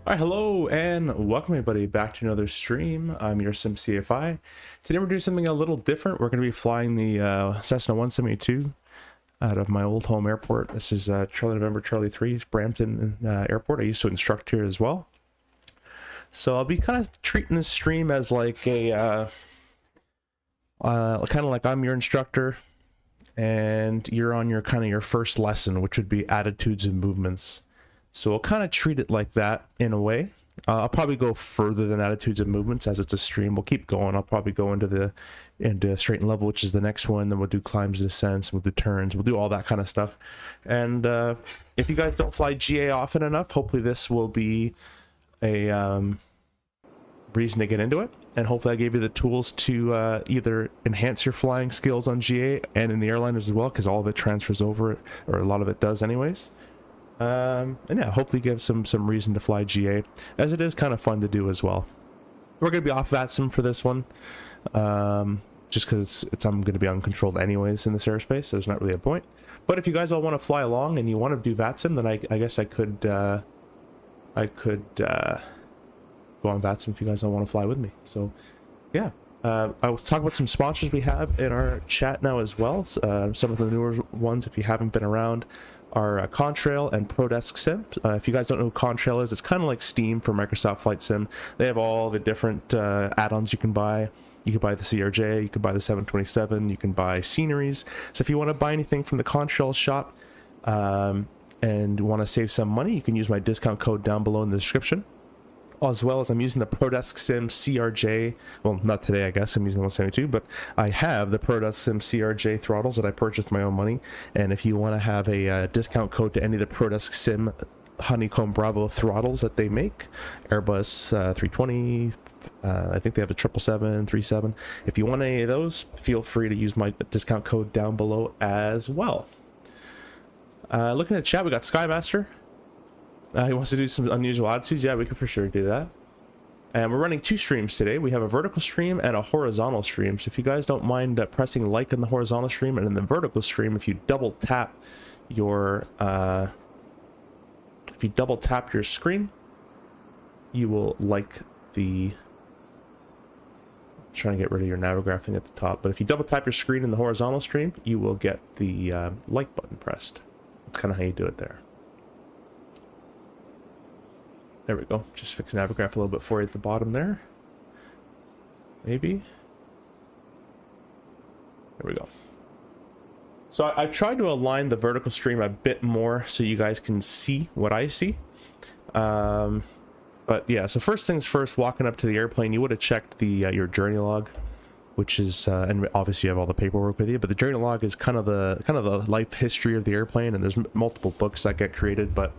All right, hello and welcome everybody back to another stream. I'm your SimCFI. Today we're doing something a little different. We're going to be flying the Cessna 172 out of my old home airport. This is Charlie November Charlie 3 Brampton Airport. I used to instruct here as well. So I'll be kind of treating this stream as like a kind of like I'm your instructor and you're on your kind of your first lesson, which would be attitudes and movements. So I'll kind of treat it like that in a way. I'll probably go further than attitudes and movements as it's a stream. We'll keep going. I'll probably go into straight and level, which is the next one. Then we'll do climbs, descents, we'll do turns, we'll do all that kind of stuff. And if you guys don't fly GA often enough, hopefully this will be a reason to get into it. And hopefully I gave you the tools to either enhance your flying skills on GA and in the airliners as well, because all of it transfers over, or a lot of it does anyways. And yeah, hopefully give some reason to fly GA, as it is kind of fun to do as well. We're going to be off VATSIM for this one, just because I'm going to be uncontrolled anyways in this airspace, so there's not really a point. But if you guys all want to fly along and you want to do VATSIM, then I guess I could go on VATSIM if you guys don't want to fly with me. So yeah, I'll talk about some sponsors we have in our chat now as well. Some of the newer ones, if you haven't been around, are Contrail and ProDesk Sim. If you guys don't know who Contrail is, it's kind of like Steam for Microsoft Flight Sim. They have all the different add-ons you can buy. You can buy the CRJ, you can buy the 727, you can buy sceneries. So if you want to buy anything from the Contrail shop and want to save some money, you can use my discount code down below in the description. As well as I'm using the ProDesk Sim CRJ, well, not today, I guess, I'm using the 172, but I have the ProDesk Sim CRJ throttles that I purchased with my own money, and if you want to have a discount code to any of the ProDesk Sim Honeycomb Bravo throttles that they make, Airbus 320, I think they have a 777, 37, if you want any of those, feel free to use my discount code down below as well. Looking at the chat, we got Skymaster. He wants to do some unusual attitudes. Yeah, we can for sure do that. And we're running two streams today. We have a vertical stream and a horizontal stream. So if you guys don't mind pressing like in the horizontal stream, and in the vertical stream, if you double tap your screen, you will like the. I'm trying to get rid of your navigograph thing at the top, but if you double tap your screen in the horizontal stream, you will get the like button pressed. That's kind of how you do it there. There we go. Just fix navigograph a little bit for you at the bottom there. Maybe. There we go. So I tried to align the vertical stream a bit more so you guys can see what I see. But yeah, so first things first, walking up to the airplane, you would have checked the your journey log, which is and obviously you have all the paperwork with you, but the journey log is kind of the life history of the airplane, and there's multiple books that get created, but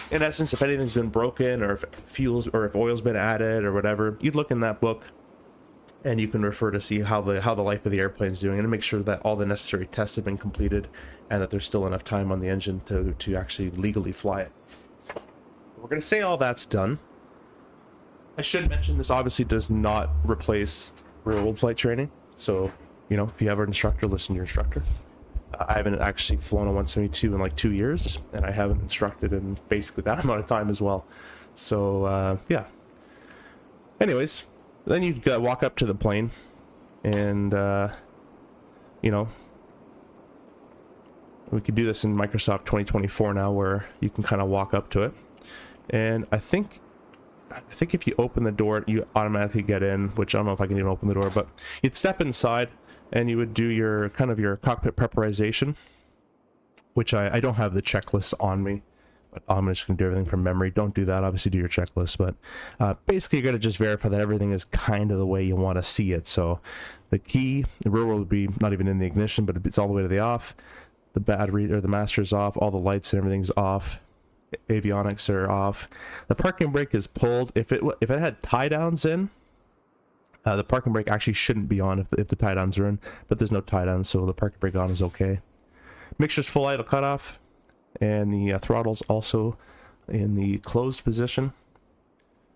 in essence, if anything's been broken, or if fuels, or if oil's been added, or whatever, you'd look in that book, and you can refer to see how the life of the airplane's doing, and make sure that all the necessary tests have been completed, and that there's still enough time on the engine to actually legally fly it. We're going to say all that's done. I should mention this obviously does not replace real-world flight training, so you know, if you have an instructor, listen to your instructor. I haven't actually flown a 172 in like 2 years, and I haven't instructed in basically that amount of time as well. So yeah. Anyways, then you walk up to the plane, and you know, we could do this in Microsoft 2024 now, where you can kind of walk up to it, and I think if you open the door, you automatically get in. Which I don't know if I can even open the door, but you'd step inside. And you would do your kind of your cockpit preparation, which I don't have the checklist on me, but I'm just going to do everything from memory. Don't do that. Obviously, do your checklist, but basically, you're going to just verify that everything is kind of the way you want to see it. So the key, the rear wheel would be not even in the ignition, but it's all the way to the off. The battery or the master is off. All the lights and everything's off. Avionics are off. The parking brake is pulled. If it had tie downs in. The parking brake actually shouldn't be on if the tie downs are in, but there's no tie downs, so the parking brake on is okay. Mixture's full idle cutoff, and the throttle's also in the closed position.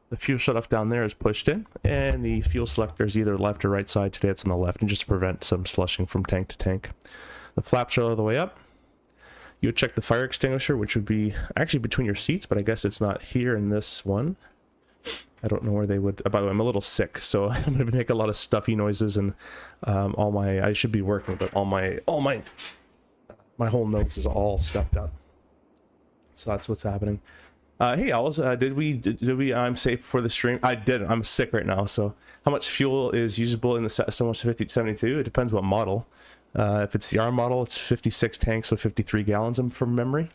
The fuel shutoff down there is pushed in, and the fuel selector is either left or right side. Today it's on the left, and just to prevent some slushing from tank to tank. The flaps are all the way up. You would check the fire extinguisher, which would be actually between your seats, but I guess it's not here in this one. I don't know where they would. By the way, I'm a little sick, so I'm going to make a lot of stuffy noises, and I should be working, but my whole nose is all stuffed up. So that's what's happening. Hey, Owls, did we I'm safe for the stream? I didn't. I'm sick right now. So how much fuel is usable in the Cessna 5072? It depends what model. If it's the R model, it's 56 tanks, so 53 gallons from memory.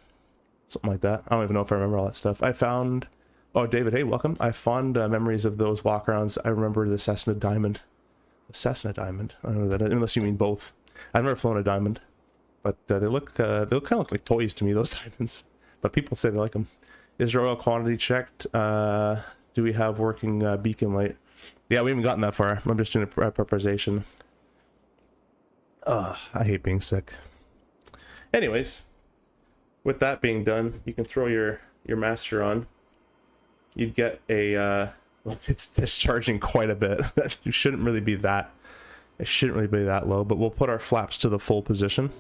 Something like that. I don't even know if I remember all that stuff. I found... Oh, David, hey, welcome. I have fond memories of those walkarounds. I remember the Cessna Diamond. The Cessna Diamond. I don't know that, unless you mean both. I've never flown a Diamond, but they look kind of look like toys to me, those Diamonds. But people say they like them. Is your oil quantity checked? Do we have working beacon light? Yeah, we haven't gotten that far. I'm just doing a preparation. I hate being sick. Anyways, with that being done, you can throw your master on. You'd get a well, it's discharging quite a bit. It shouldn't really be that low, but we'll put our flaps to the full position.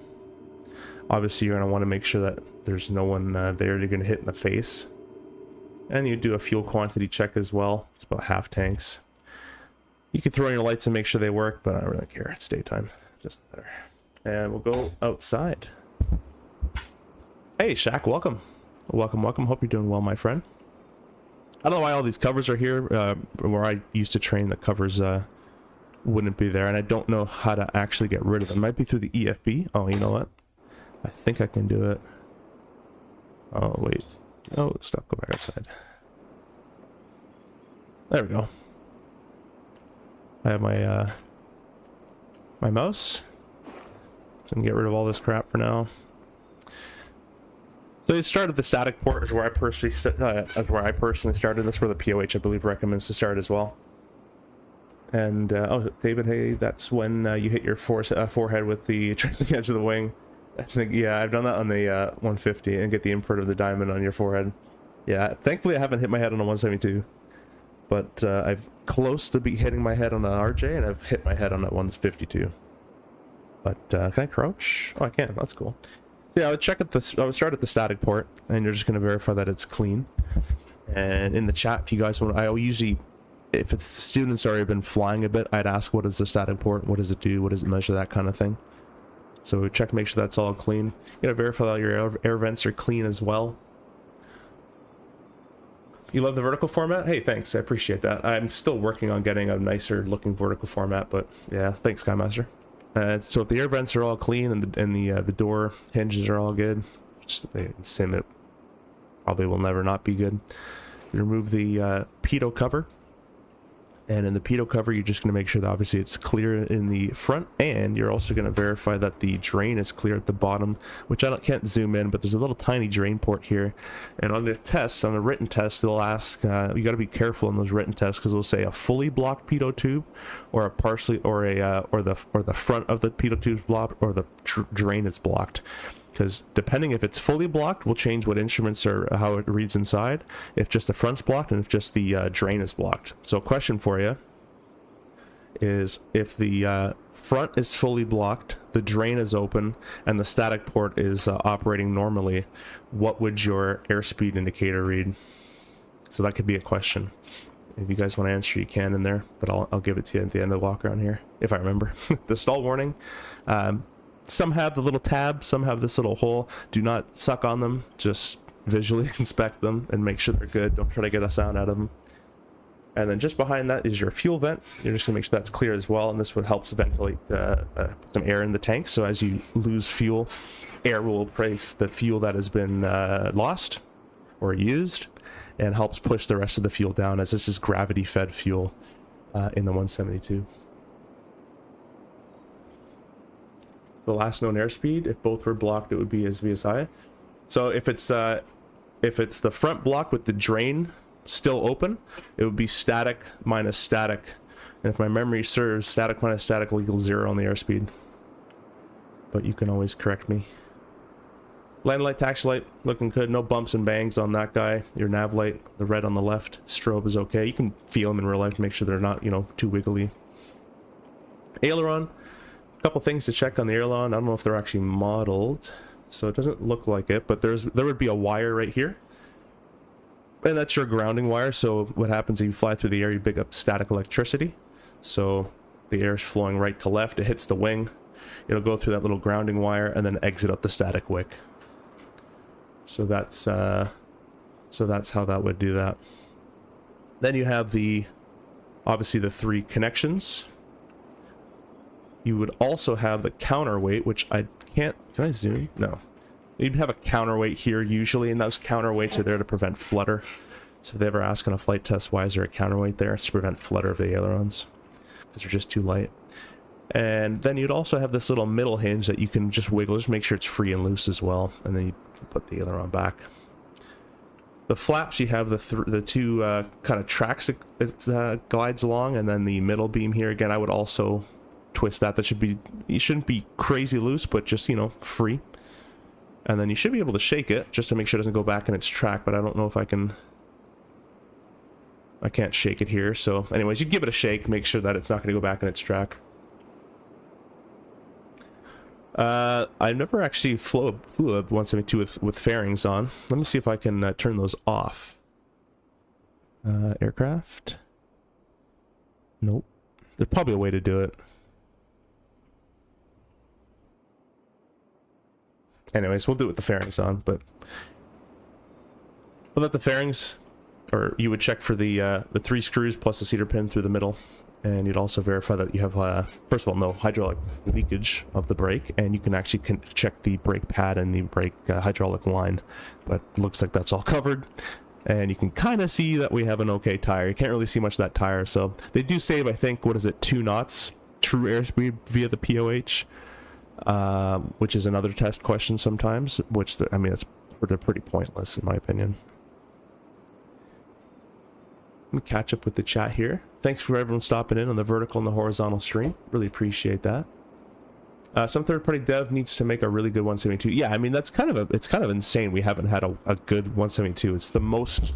Obviously you're going to want to make sure that there's no one there you're going to hit in the face, and you do a fuel quantity check as well. It's about half tanks. You can throw in your lights and make sure they work, but I don't really care. It's daytime, doesn't matter. And we'll go outside. Hey Shaq, welcome. Hope you're doing well, my friend. I don't know why all these covers are here. Where I used to train, the covers wouldn't be there, and I don't know how to actually get rid of them. It might be through the EFB. Oh, you know what? I think I can do it. Oh, wait. Oh, stop. Go back outside. There we go. I have my my mouse, so I can get rid of all this crap for now. So you start at the static port, is where I personally started. That's where the POH, I believe, recommends to start as well. And oh, David, hey, that's when you hit your forehead with the trailing edge of the wing. I think, yeah, I've done that on the 150 and get the imprint of the diamond on your forehead. Yeah, thankfully I haven't hit my head on a 172, but I've close to be hitting my head on the RJ, and I've hit my head on that 152. But can I crouch? Oh, I can. That's cool. Yeah, I would check at this. I would start at the static port, and you're just going to verify that it's clean. And in the chat, if you guys want, I usually, if it's the students already been flying a bit, I'd ask, what is the static port? What does it do? What does it measure? That kind of thing. So check, make sure that's all clean. You gotta verify that your air vents are clean as well. You love the vertical format? Hey, thanks. I appreciate that. I'm still working on getting a nicer looking vertical format, but yeah, thanks, Skymeister. So if the air vents are all clean and the door hinges are all good, sim it probably will never not be good. You remove the pitot cover, and in the pitot cover you're just going to make sure that obviously it's clear in the front, and you're also going to verify that the drain is clear at the bottom, which can't zoom in, but there's a little tiny drain port here. And on the test, on the written test, they'll ask, you got to be careful in those written tests, because they'll say a fully blocked pitot tube, or a partially, or the front of the pitot tube is blocked, or the drain is blocked. Because depending if it's fully blocked will change what instruments are, how it reads inside, if just the front's blocked, and if just the drain is blocked. So a question for you is, if the front is fully blocked, the drain is open, and the static port is operating normally, what would your airspeed indicator read? So that could be a question. If you guys want to answer, you can in there, but I'll give it to you at the end of the walk around here, if I remember. The stall warning. Some have the little tab, some have this little hole. Do not suck on them, just visually inspect them and make sure they're good. Don't try to get a sound out of them. And then just behind that is your fuel vent. You're just gonna make sure that's clear as well, and this would help ventilate some air in the tank. So as you lose fuel, air will replace the fuel that has been lost or used, and helps push the rest of the fuel down, as this is gravity fed fuel in the 172. The last known airspeed, if both were blocked, it would be as VSI. So if it's the front block with the drain still open, it would be static minus static. And if my memory serves, static minus static will equal 0 on the airspeed. But you can always correct me. Land light, taxi light, looking good. No bumps and bangs on that guy. Your nav light, the red on the left, strobe is okay. You can feel them in real life to make sure they're not, too wiggly. Aileron. Couple things to check on the aileron. I don't know if they're actually modeled. So it doesn't look like it, but there would be a wire right here. And that's your grounding wire. So what happens if you fly through the air, you pick up static electricity. So the air is flowing right to left, it hits the wing, it'll go through that little grounding wire and then exit up the static wick. So that's how that would do that. Then you have obviously the 3 connections. You would also have the counterweight, which I can't, can I zoom? No. You'd have a counterweight here usually, and those counterweights are there to prevent flutter. So if they ever ask on a flight test, why is there a counterweight there? It's to prevent flutter of the ailerons, because they're just too light. And then you'd also have this little middle hinge that you can just wiggle, just make sure it's free and loose as well, and then you can put the aileron back. The flaps, you have the 2 kind of tracks it glides along, and then the middle beam here, again, I would also twist that. You shouldn't be crazy loose, but just, you know, free. And then you should be able to shake it just to make sure it doesn't go back in its track, but I don't know if I can't shake it here. So anyways, you give it a shake, make sure that it's not going to go back in its track. I've never actually flew a 172 with fairings on. Let me see if I can turn those off. Aircraft? Nope. There's probably a way to do it. Anyways, we'll do it with the fairings on, but we'll let the fairings, or you would check for the 3 screws plus the cedar pin through the middle, and you'd also verify that you have, first of all, no hydraulic leakage of the brake, and you can actually check the brake pad and the brake hydraulic line, but it looks like that's all covered, and you can kind of see that we have an okay tire. You can't really see much of that tire, so they do save, I think, what is it, 2 knots true airspeed via the POH. Which is another test question sometimes, which I mean, they're pretty pointless in my opinion. Let me catch up with the chat here. Thanks for everyone stopping in on the vertical and the horizontal stream. Really appreciate that. Some third-party dev needs to make a really good 172. Yeah, I mean, it's kind of insane we haven't had a good 172. It's the most,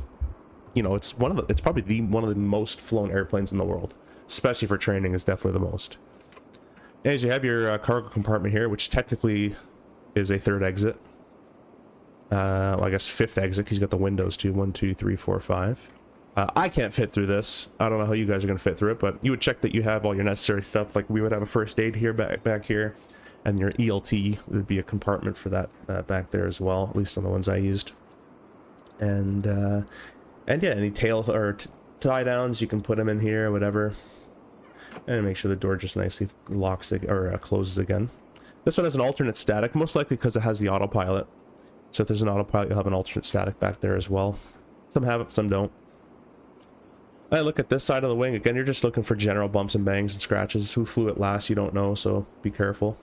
you know, it's probably one of the most flown airplanes in the world, especially for training. Is definitely the most. As you have your cargo compartment here, which technically is a 3rd exit. Well, I guess 5th exit, because you got the windows too. 1, 2, 3, 4, 5. I can't fit through this. I don't know how you guys are going to fit through it, but you would check that you have all your necessary stuff. Like we would have a first aid here, back here, and your ELT would be a compartment for that back there as well, at least on the ones I used. And yeah, any tail or tie downs, you can put them in here, whatever. And make sure the door just nicely locks or closes again. This one has an alternate static, most likely because it has the autopilot. So if there's an autopilot, you'll have an alternate static back there as well. Some have it, some don't. I look at this side of the wing. Again, you're just looking for general bumps and bangs and scratches. Who flew it last, you don't know, so be careful.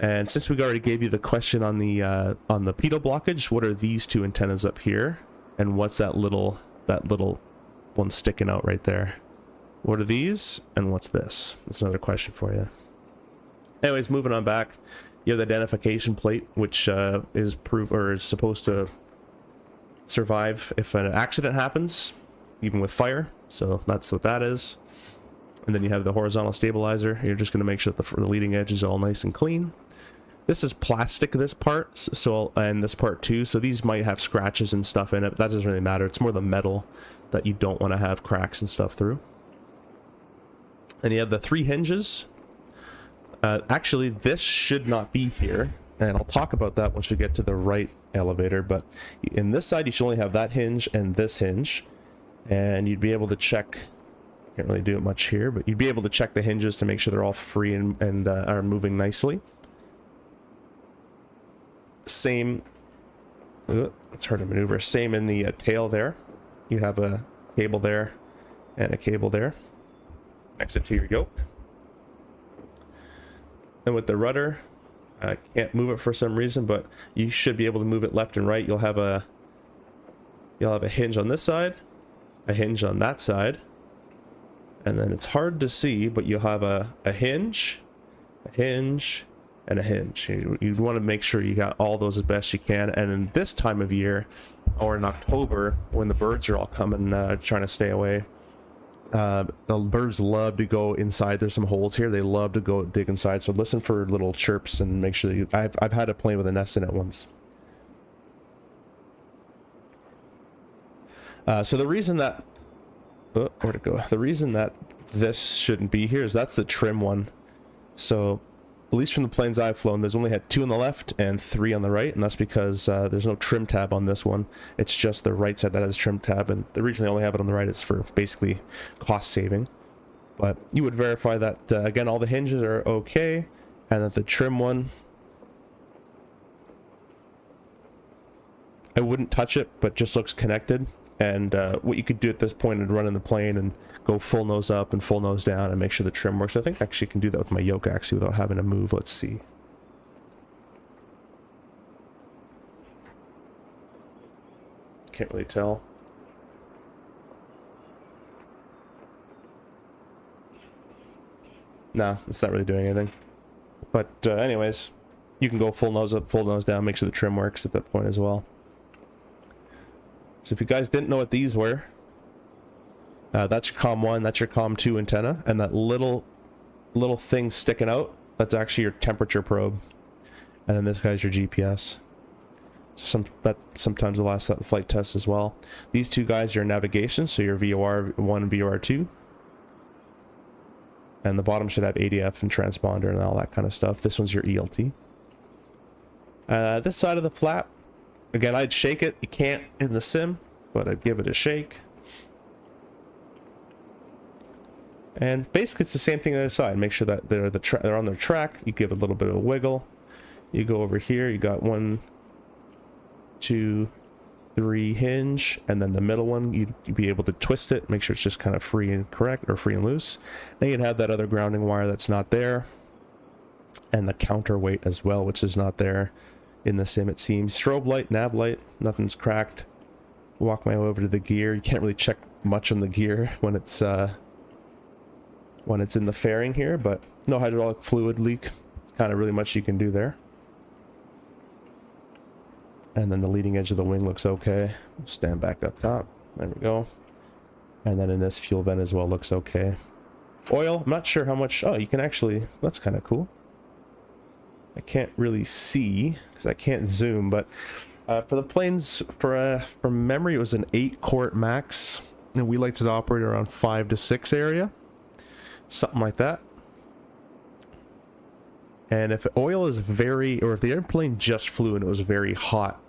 And since we already gave you the question on the pitot blockage, what are these 2 antennas up here? And what's that little one sticking out right there? What are these, and what's this? That's another question for you. Anyways, moving on back, you have the identification plate, which is supposed to survive if an accident happens, even with fire. So that's what that is. And then you have the horizontal stabilizer. You're just going to make sure that the leading edge is all nice and clean. This is plastic, this part, so, and this part too. So these might have scratches and stuff in it, but that doesn't really matter. It's more the metal that you don't want to have cracks and stuff through. And you have the 3 hinges. Actually, this should not be here, and I'll talk about that once we get to the right elevator, but in this side you should only have that hinge and this hinge, and you'd be able to check, can't really do it much here, but you'd be able to check the hinges to make sure they're all free and are moving nicely. Same, it's hard to maneuver, same in the tail there. You have a cable there and a cable there. Exit to your yoke. And with the rudder, I can't move it for some reason, but you should be able to move it left and right. You'll have a hinge on this side, a hinge on that side, and then it's hard to see, but you'll have a hinge, and a hinge. You want to make sure you got all those as best you can. And in this time of year, or in October, when the birds are all coming, trying to stay away, The birds love to go inside. There's some holes here. They love to go dig inside. So listen for little chirps and make sure that you... I've had a plane with a nest in it once. So the reason that... Oh, where'd it go? The reason that this shouldn't be here is that's the trim one. So at least from the planes I've flown, there's only had 2 on the left and 3 on the right, and that's because there's no trim tab on this one. It's just the right side that has trim tab, and the reason they only have it on the right is for basically cost saving. But you would verify that again, all the hinges are okay, and that the trim one, I wouldn't touch it, but just looks connected. And what you could do at this point is run in the plane and go full nose up and full nose down and make sure the trim works. I think I actually can do that with my yoke actually without having to move. Let's see. Can't really tell. No, it's not really doing anything. But anyways, you can go full nose up, full nose down, make sure the trim works at that point as well. So if you guys didn't know what these were, that's your COM1, that's your COM2 antenna, and that little thing sticking out, that's actually your temperature probe. And then this guy's your GPS. So sometimes will ask that in flight tests as well. These 2 guys are your navigation, so your VOR1 and VOR2. And the bottom should have ADF and transponder and all that kind of stuff. This one's your ELT. This side of the flap, again, I'd shake it. You can't in the sim, but I'd give it a shake. And basically it's the same thing on the other side. Make sure that they're on their track. You give it a little bit of a wiggle. You go over here, you got 1, 2, 3 hinge, and then the middle one, you'd be able to twist it, make sure it's just kind of free and correct, or free and loose. Then you'd have that other grounding wire that's not there, and the counterweight as well, which is not there in the sim, it seems. Strobe light, nav light, nothing's cracked. Walk my way over to the gear. You can't really check much on the gear when it's in the fairing here, but no hydraulic fluid leak. It's kind of really much you can do there. And then the leading edge of the wing looks okay. Stand back up top. There we go. And then in this fuel vent as well looks okay. Oil, I'm not sure how much. Oh, you can actually, that's kind of cool. I can't really see because I can't zoom, but for the planes, from memory, it was an 8-quart max, and we like to operate around 5 to 6 area, something like that. And if oil is very, or if the airplane just flew and it was very hot,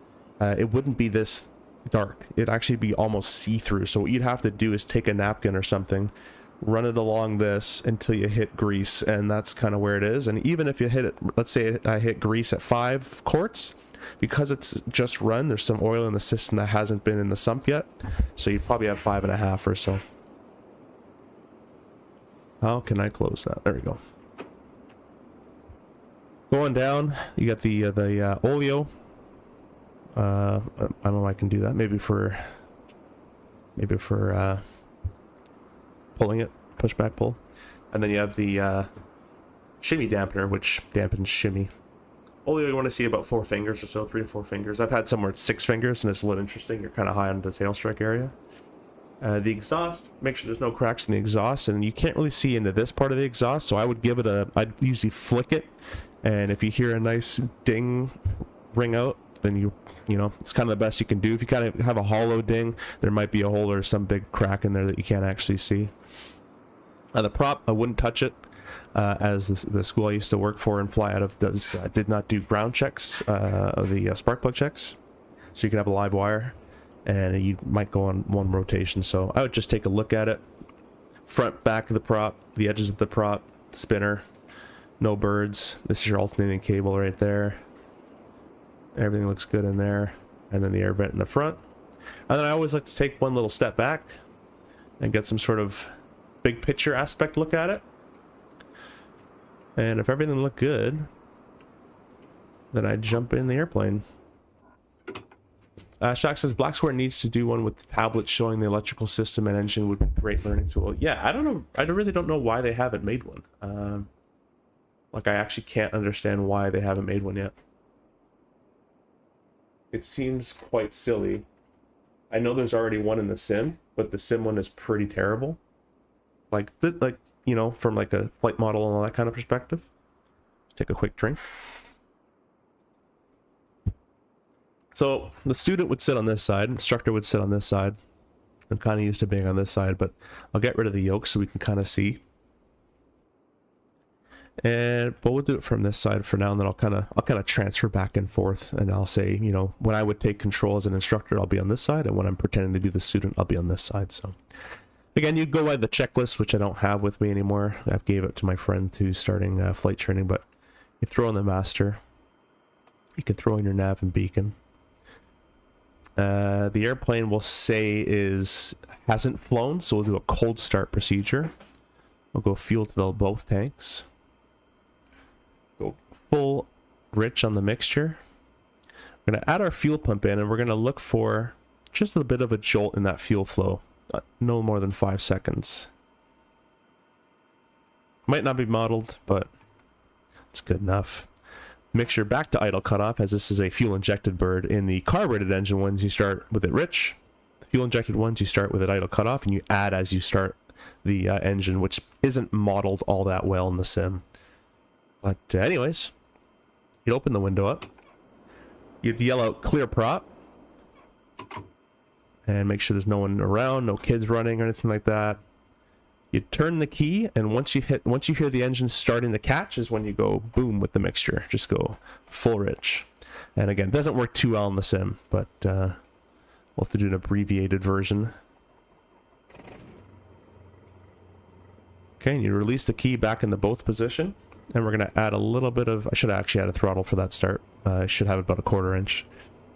it wouldn't be this dark. It'd actually be almost see-through. So what you'd have to do is take a napkin or something, run it along this until you hit grease, and that's kind of where it is. And even if you hit it, let's say I hit grease at 5 quarts, because it's just run, there's some oil in the system that hasn't been in the sump yet, so you probably have 5.5 or so. How can I close that? There we go. Going down, you got the oleo. I don't know if I can do that. Maybe for pulling it, push back pull, and then you have the shimmy dampener, which dampens shimmy. Oleo, you want to see about 4 fingers or so, 3 to 4 fingers. I've had somewhere at 6 fingers, and it's a little interesting. You're kind of high on the tail strike area. The exhaust, make sure there's no cracks in the exhaust, and you can't really see into this part of the exhaust, so I would give it I'd usually flick it, and if you hear a nice ding ring out, then you know, it's kind of the best you can do. If you kind of have a hollow ding, there might be a hole or some big crack in there that you can't actually see. The prop, I wouldn't touch it, as the school I used to work for and fly out of did not do ground checks of the spark plug checks, so you can have a live wire, and you might go on 1 rotation. So I would just take a look at it, front, back of the prop, the edges of the prop, spinner, no birds. This is your alternating cable right there. Everything looks good in there, and then the air vent in the front. And then I always like to take 1 little step back and get some sort of big picture aspect look at it. And if everything looked good, then I'd jump in the airplane. Shock says Black Square needs to do one with tablets showing the electrical system and engine would be a great learning tool. Yeah, I don't know. I really don't know why they haven't made one. Like, I actually can't understand why they haven't made one yet. It seems quite silly. I know there's already one in the sim, but the sim one is pretty terrible. like you know, from like a flight model and all that kind of perspective. Take a quick drink. So the student would sit on this side, instructor would sit on this side. I'm kind of used to being on this side, but I'll get rid of the yoke so we can kind of see. But we'll do it from this side for now, and then I'll kind of transfer back and forth, and I'll say, you know, when I would take control as an instructor, I'll be on this side, and when I'm pretending to be the student, I'll be on this side. So again, you go by the checklist, which I don't have with me anymore. I gave it to my friend who's starting flight training, but you throw in the master, you can throw in your nav and beacon. The airplane we'll say hasn't flown, so we'll do a cold start procedure. We'll go fuel to both tanks. Go full rich on the mixture. We're going to add our fuel pump in, and we're going to look for just a bit of a jolt in that fuel flow. No more than 5 seconds. Might not be modeled, but it's good enough. Mixture back to idle cutoff, as this is a fuel injected bird. In the carbureted engine ones, you start with it rich. The fuel injected ones, you start with it idle cutoff, and you add as you start the engine, which isn't modeled all that well in the sim. But anyways, you'd open the window up, you'd yell out clear prop, and make sure there's no one around, no kids running or anything like that. You turn the key, and once you hear the engine starting to catch is when you go boom with the mixture. Just go full rich. And again, it doesn't work too well in the sim, but we'll have to do an abbreviated version. Okay, and you release the key back in the both position, and we're going to add a little bit of, I should have actually had a throttle for that start. I should have about a 1/4 inch.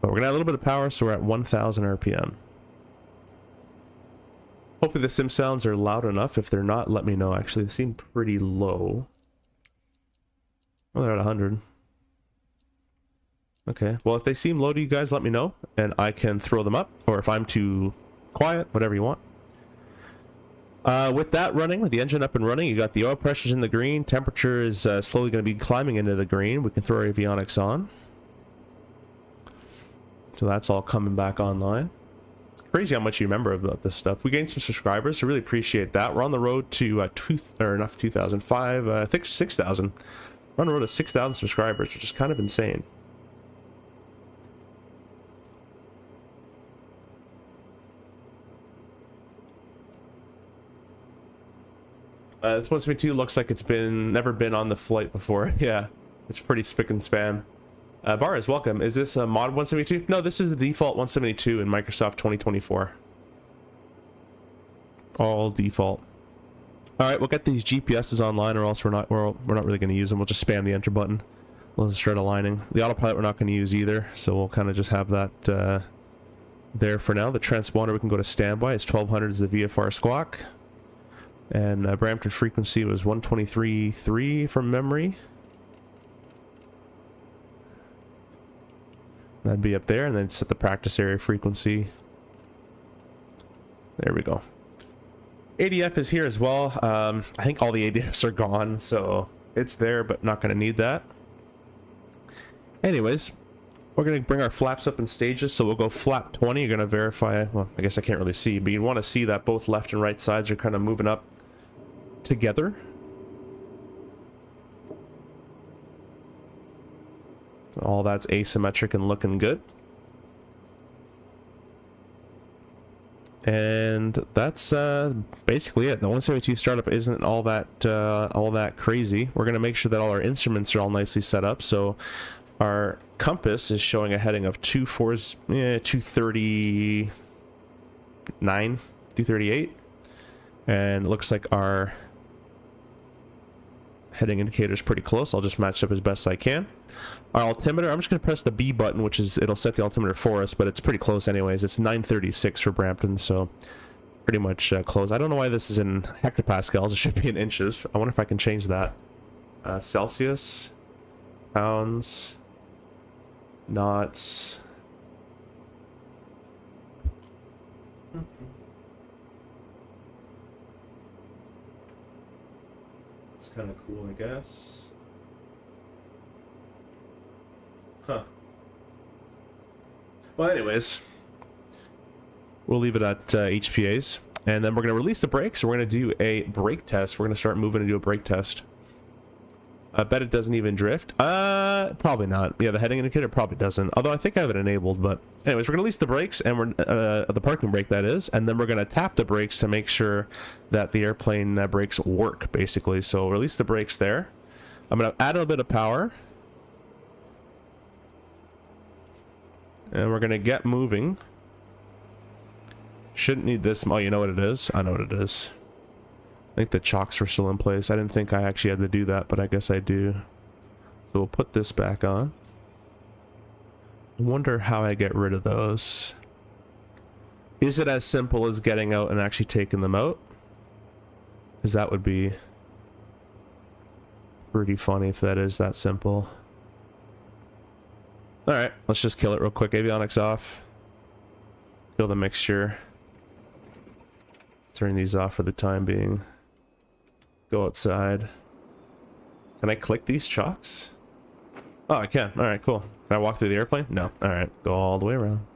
But we're going to add a little bit of power, so we're at 1000 RPM. Hopefully the sim sounds are loud enough. If they're not, let me know. Actually, they seem pretty low. Oh, they're at 100. Okay, well, if they seem low to you guys, let me know, and I can throw them up, or if I'm too quiet, whatever you want. With that running, with the engine up and running, you got the oil pressures in the green. Temperature is slowly going to be climbing into the green. We can throw our avionics on. So that's all coming back online. It's crazy how much you remember about this stuff. We gained some subscribers, so really appreciate that. We're on the road to 2005, I think 6,000. We're on the road to 6,000 subscribers, which is kind of insane. This 172 looks like it's never been on the flight before. Yeah, it's pretty spick and span. Barras, welcome. Is this a mod 172? No, this is the default 172 in Microsoft 2024. All default. All right, we'll get these GPSs online, or else we're not really going to use them. We'll just spam the enter button. We'll just start aligning. The autopilot we're not going to use either, so we'll kind of just have that there for now. The transponder we can go to standby. It's 1200 is the VFR squawk. And Brampton frequency was 123.3 from memory. That'd be up there, and then set the practice area frequency. There we go. ADF is here as well. I think all the ADFs are gone, so it's there, but not going to need that. Anyways, we're going to bring our flaps up in stages, so we'll go flap 20. You're going to verify, well, I guess I can't really see, but you want to see that both left and right sides are kind of moving up together. All that's asymmetric and looking good. And that's basically it. The 172 startup isn't all that crazy. We're going to make sure that all our instruments are all nicely set up. So our compass is showing a heading of 239, 238. And it looks like our heading indicator is pretty close. I'll just match up as best I can. Our altimeter, I'm just going to press the B button, which is, it'll set the altimeter for us, but it's pretty close anyways. It's 936 for Brampton, so pretty much close. I don't know why this is in hectopascals. It should be in inches. I wonder if I can change that. Celsius, pounds, knots. It's kind of cool, I guess. Huh. Well, anyways, we'll leave it at HPAs. And then we're going to release the brakes. We're going to do a brake test. We're going to start moving and do a brake test. I bet it doesn't even drift. Probably not. Yeah, the heading indicator probably doesn't. Although I think I have it enabled. But anyways, we're going to release the brakes, and we're the parking brake, that is. And then we're going to tap the brakes to make sure that the airplane brakes work, basically. So release the brakes there. I'm going to add a bit of power. And we're going to get moving. Shouldn't need this. Oh, you know what it is? I know what it is. I think the chocks were still in place. I didn't think I actually had to do that, but I guess I do. So we'll put this back on. I wonder how I get rid of those. Is it as simple as getting out and actually taking them out? Because that would be pretty funny if that is that simple. Alright, let's just kill it real quick. Avionics off. Kill the mixture. Turn these off for the time being. Go outside. Can I click these chocks? Oh, I can. Alright, cool. Can I walk through the airplane? No. Alright, go all the way around.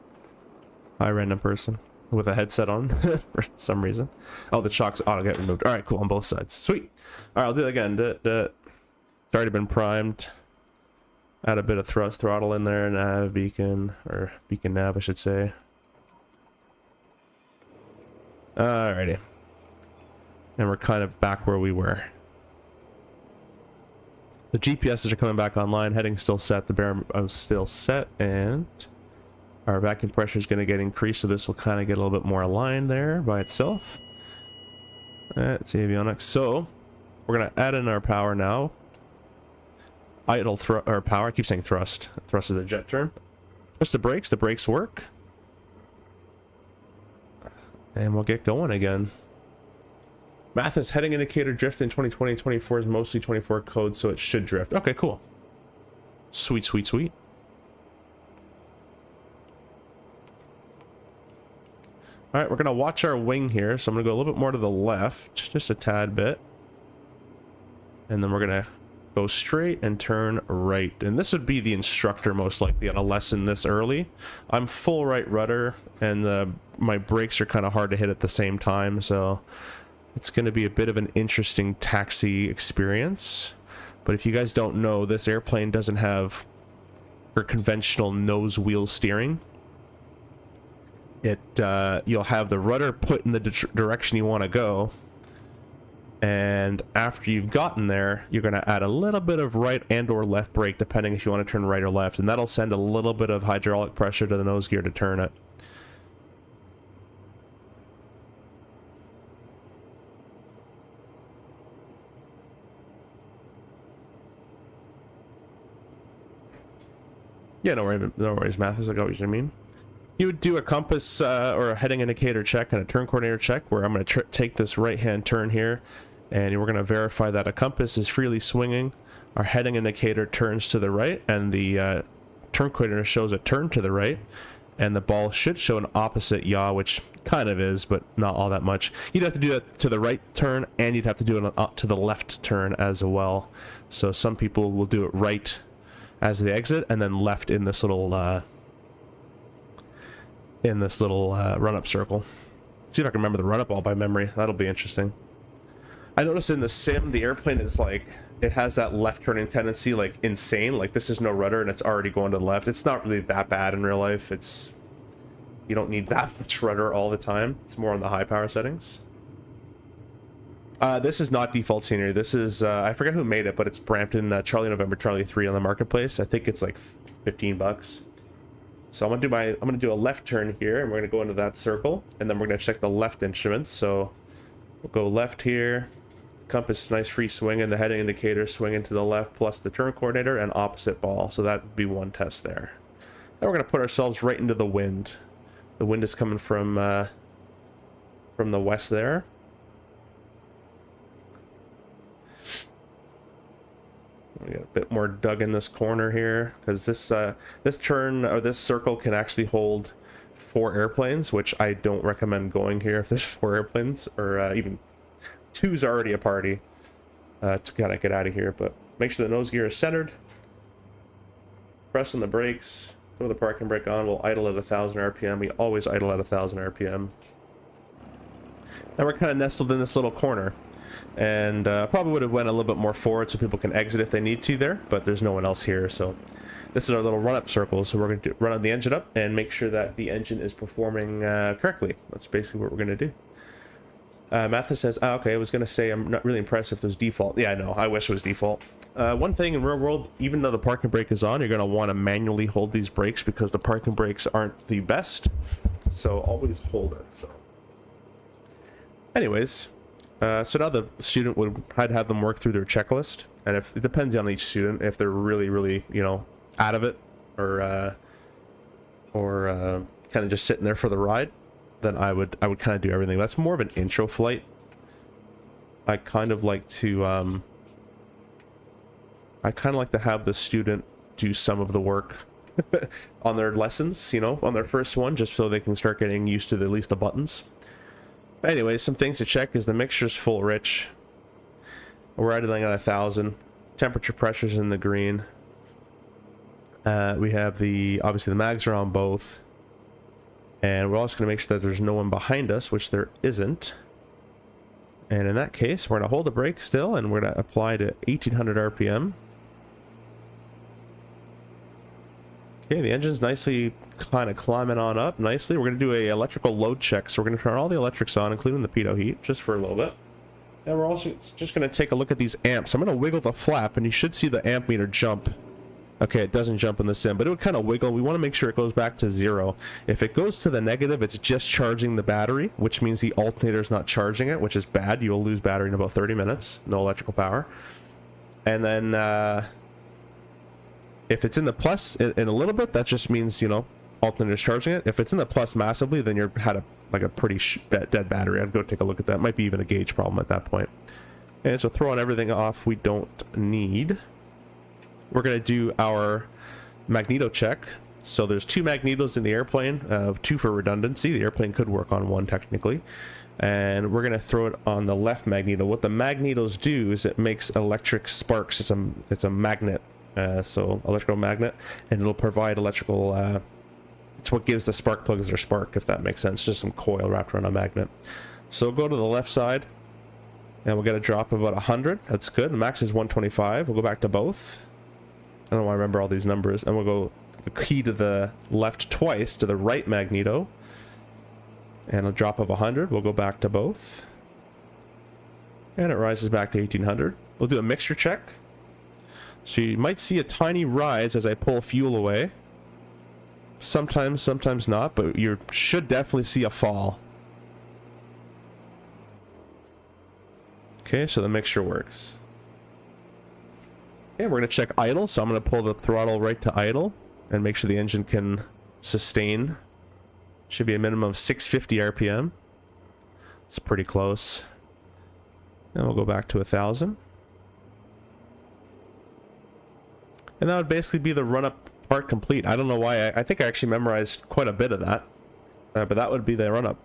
Hi, random person. With a headset on for some reason. Oh, the chocks auto get removed. Alright, cool, on both sides. Sweet. Alright, I'll do it again. It's already been primed. Add a bit of throttle in there. Nav, beacon, or beacon nav, I should say. Alrighty. And we're kind of back where we were. The GPSs are coming back online. Heading still set. The bearing still set. And our vacuum pressure is going to get increased. So this will kind of get a little bit more aligned there by itself. That's avionics. So we're going to add in our power now. Idle or power. I keep saying thrust. Thrust is a jet term. Press the brakes. The brakes work. And we'll get going again. Mathis, heading indicator drift in 2020-24 is mostly 24 code, so it should drift. Okay, cool. Sweet, sweet, sweet. Alright, we're going to watch our wing here. So I'm going to go a little bit more to the left, just a tad bit. And then we're going to go straight and turn right. And this would be the instructor most likely on a lesson this early. I'm full right rudder, and my brakes are kind of hard to hit at the same time, so it's going to be a bit of an interesting taxi experience. But if you guys don't know, this airplane doesn't have your conventional nose wheel steering. You'll have the rudder put in the direction you want to go, and after you've gotten there, you're going to add a little bit of right and or left brake, depending if you want to turn right or left, and that'll send a little bit of hydraulic pressure to the nose gear to turn it. Yeah, no worries, Mathis. I got what you mean. You would do a compass or a heading indicator check and a turn coordinator check, where I'm going to take this right-hand turn here, and we're going to verify that a compass is freely swinging. Our heading indicator turns to the right, and the turn coordinator shows a turn to the right, and the ball should show an opposite yaw, which kind of is, but not all that much. You'd have to do that to the right turn, and you'd have to do it to the left turn as well. So some people will do it right as they exit, and then left in this little run-up circle. See if I can remember the run-up all by memory. That'll be interesting. I noticed in the sim, the airplane is like, it has that left turning tendency, like insane. Like this is no rudder and it's already going to the left. It's not really that bad in real life. You don't need that much rudder all the time. It's more on the high power settings. This is not default scenery. This is, I forget who made it, but it's Brampton, Charlie November, Charlie 3 on the marketplace. I think it's like 15 bucks. So I'm gonna do a left turn here, and we're gonna go into that circle, and then we're gonna check the left instruments. So we'll go left here. Compass is nice free swing, and the heading indicator swinging to the left, plus the turn coordinator and opposite ball. So that'd be one test there. Now we're gonna put ourselves right into the wind. The wind is coming from the west there. We got a bit more dug in this corner here, because this turn or this circle can actually hold 4 airplanes, which I don't recommend going here if there's 4 airplanes, or even 2's already a party to kind of get out of here. But make sure the nose gear is centered. Press on the brakes. Throw the parking brake on. We'll idle at 1,000 RPM. We always idle at 1,000 RPM. And we're kind of nestled in this little corner. And probably would have went a little bit more forward so people can exit if they need to there, but there's no one else here. So this is our little run-up circle. So we're going to run the engine up and make sure that the engine is performing correctly. That's basically what we're going to do. Mathis says, okay, I was going to say I'm not really impressed if there's default. Yeah, I know. I wish it was default. One thing in real world, even though the parking brake is on, you're going to want to manually hold these brakes because the parking brakes aren't the best. So always hold it. So anyways, so now the student would I'd have them work through their checklist. And if it depends on each student, if they're really, you know, out of it or kind of just sitting there for the ride, then I would kind of do everything. That's more of an intro flight. I kind of like to have the student do some of the work on their lessons, you know, on their first one, just so they can start getting used to at least the buttons. Anyway, some things to check is the mixture's full rich. We're idling at 1,000. Temperature pressure's in the green. We have obviously the mags are on both. And we're also going to make sure that there's no one behind us, which there isn't. And in that case, we're going to hold the brake still, and we're going to apply to 1800 RPM. Okay, the engine's nicely kind of climbing on up nicely. We're going to do a electrical load check, so we're going to turn all the electrics on, including the pitot heat, just for a little bit. And we're also just going to take a look at these amps. I'm going to wiggle the flap, and you should see the amp meter jump. Okay, it doesn't jump in the sim, but it would kind of wiggle. We want to make sure it goes back to 0. If it goes to the negative, it's just charging the battery, which means the alternator is not charging it, which is bad. You will lose battery in about 30 minutes. No electrical power. And then if it's in the plus in a little bit, that just means, you know, alternator is charging it. If it's in the plus massively, then you're had a pretty dead battery. I'd go take a look at that. Might be even a gauge problem at that point. And so throwing everything off we don't need. We're going to do our magneto check. So there's 2 magnetos in the airplane, 2 for redundancy. The airplane could work on 1 technically. And we're going to throw it on the left magneto. What the magnetos do is it makes electric sparks. It's a magnet, so electrical magnet, and it'll provide electrical, it's what gives the spark plugs their spark, if that makes sense. Just some coil wrapped around a magnet. So go to the left side, and we'll get a drop of about 100. That's good. The max is 125. We'll go back to both. I don't know why I remember all these numbers. And we'll go the key to the left twice to the right magneto. And a drop of 100. We'll go back to both. And it rises back to 1800. We'll do a mixture check. So you might see a tiny rise as I pull fuel away. Sometimes not, but you should definitely see a fall. Okay, so the mixture works. Okay, we're going to check idle, so I'm going to pull the throttle right to idle and make sure the engine can sustain. Should be a minimum of 650 RPM. It's pretty close. And we'll go back to 1,000. And that would basically be the run-up part complete. I don't know why. I think I actually memorized quite a bit of that. But that would be the run-up.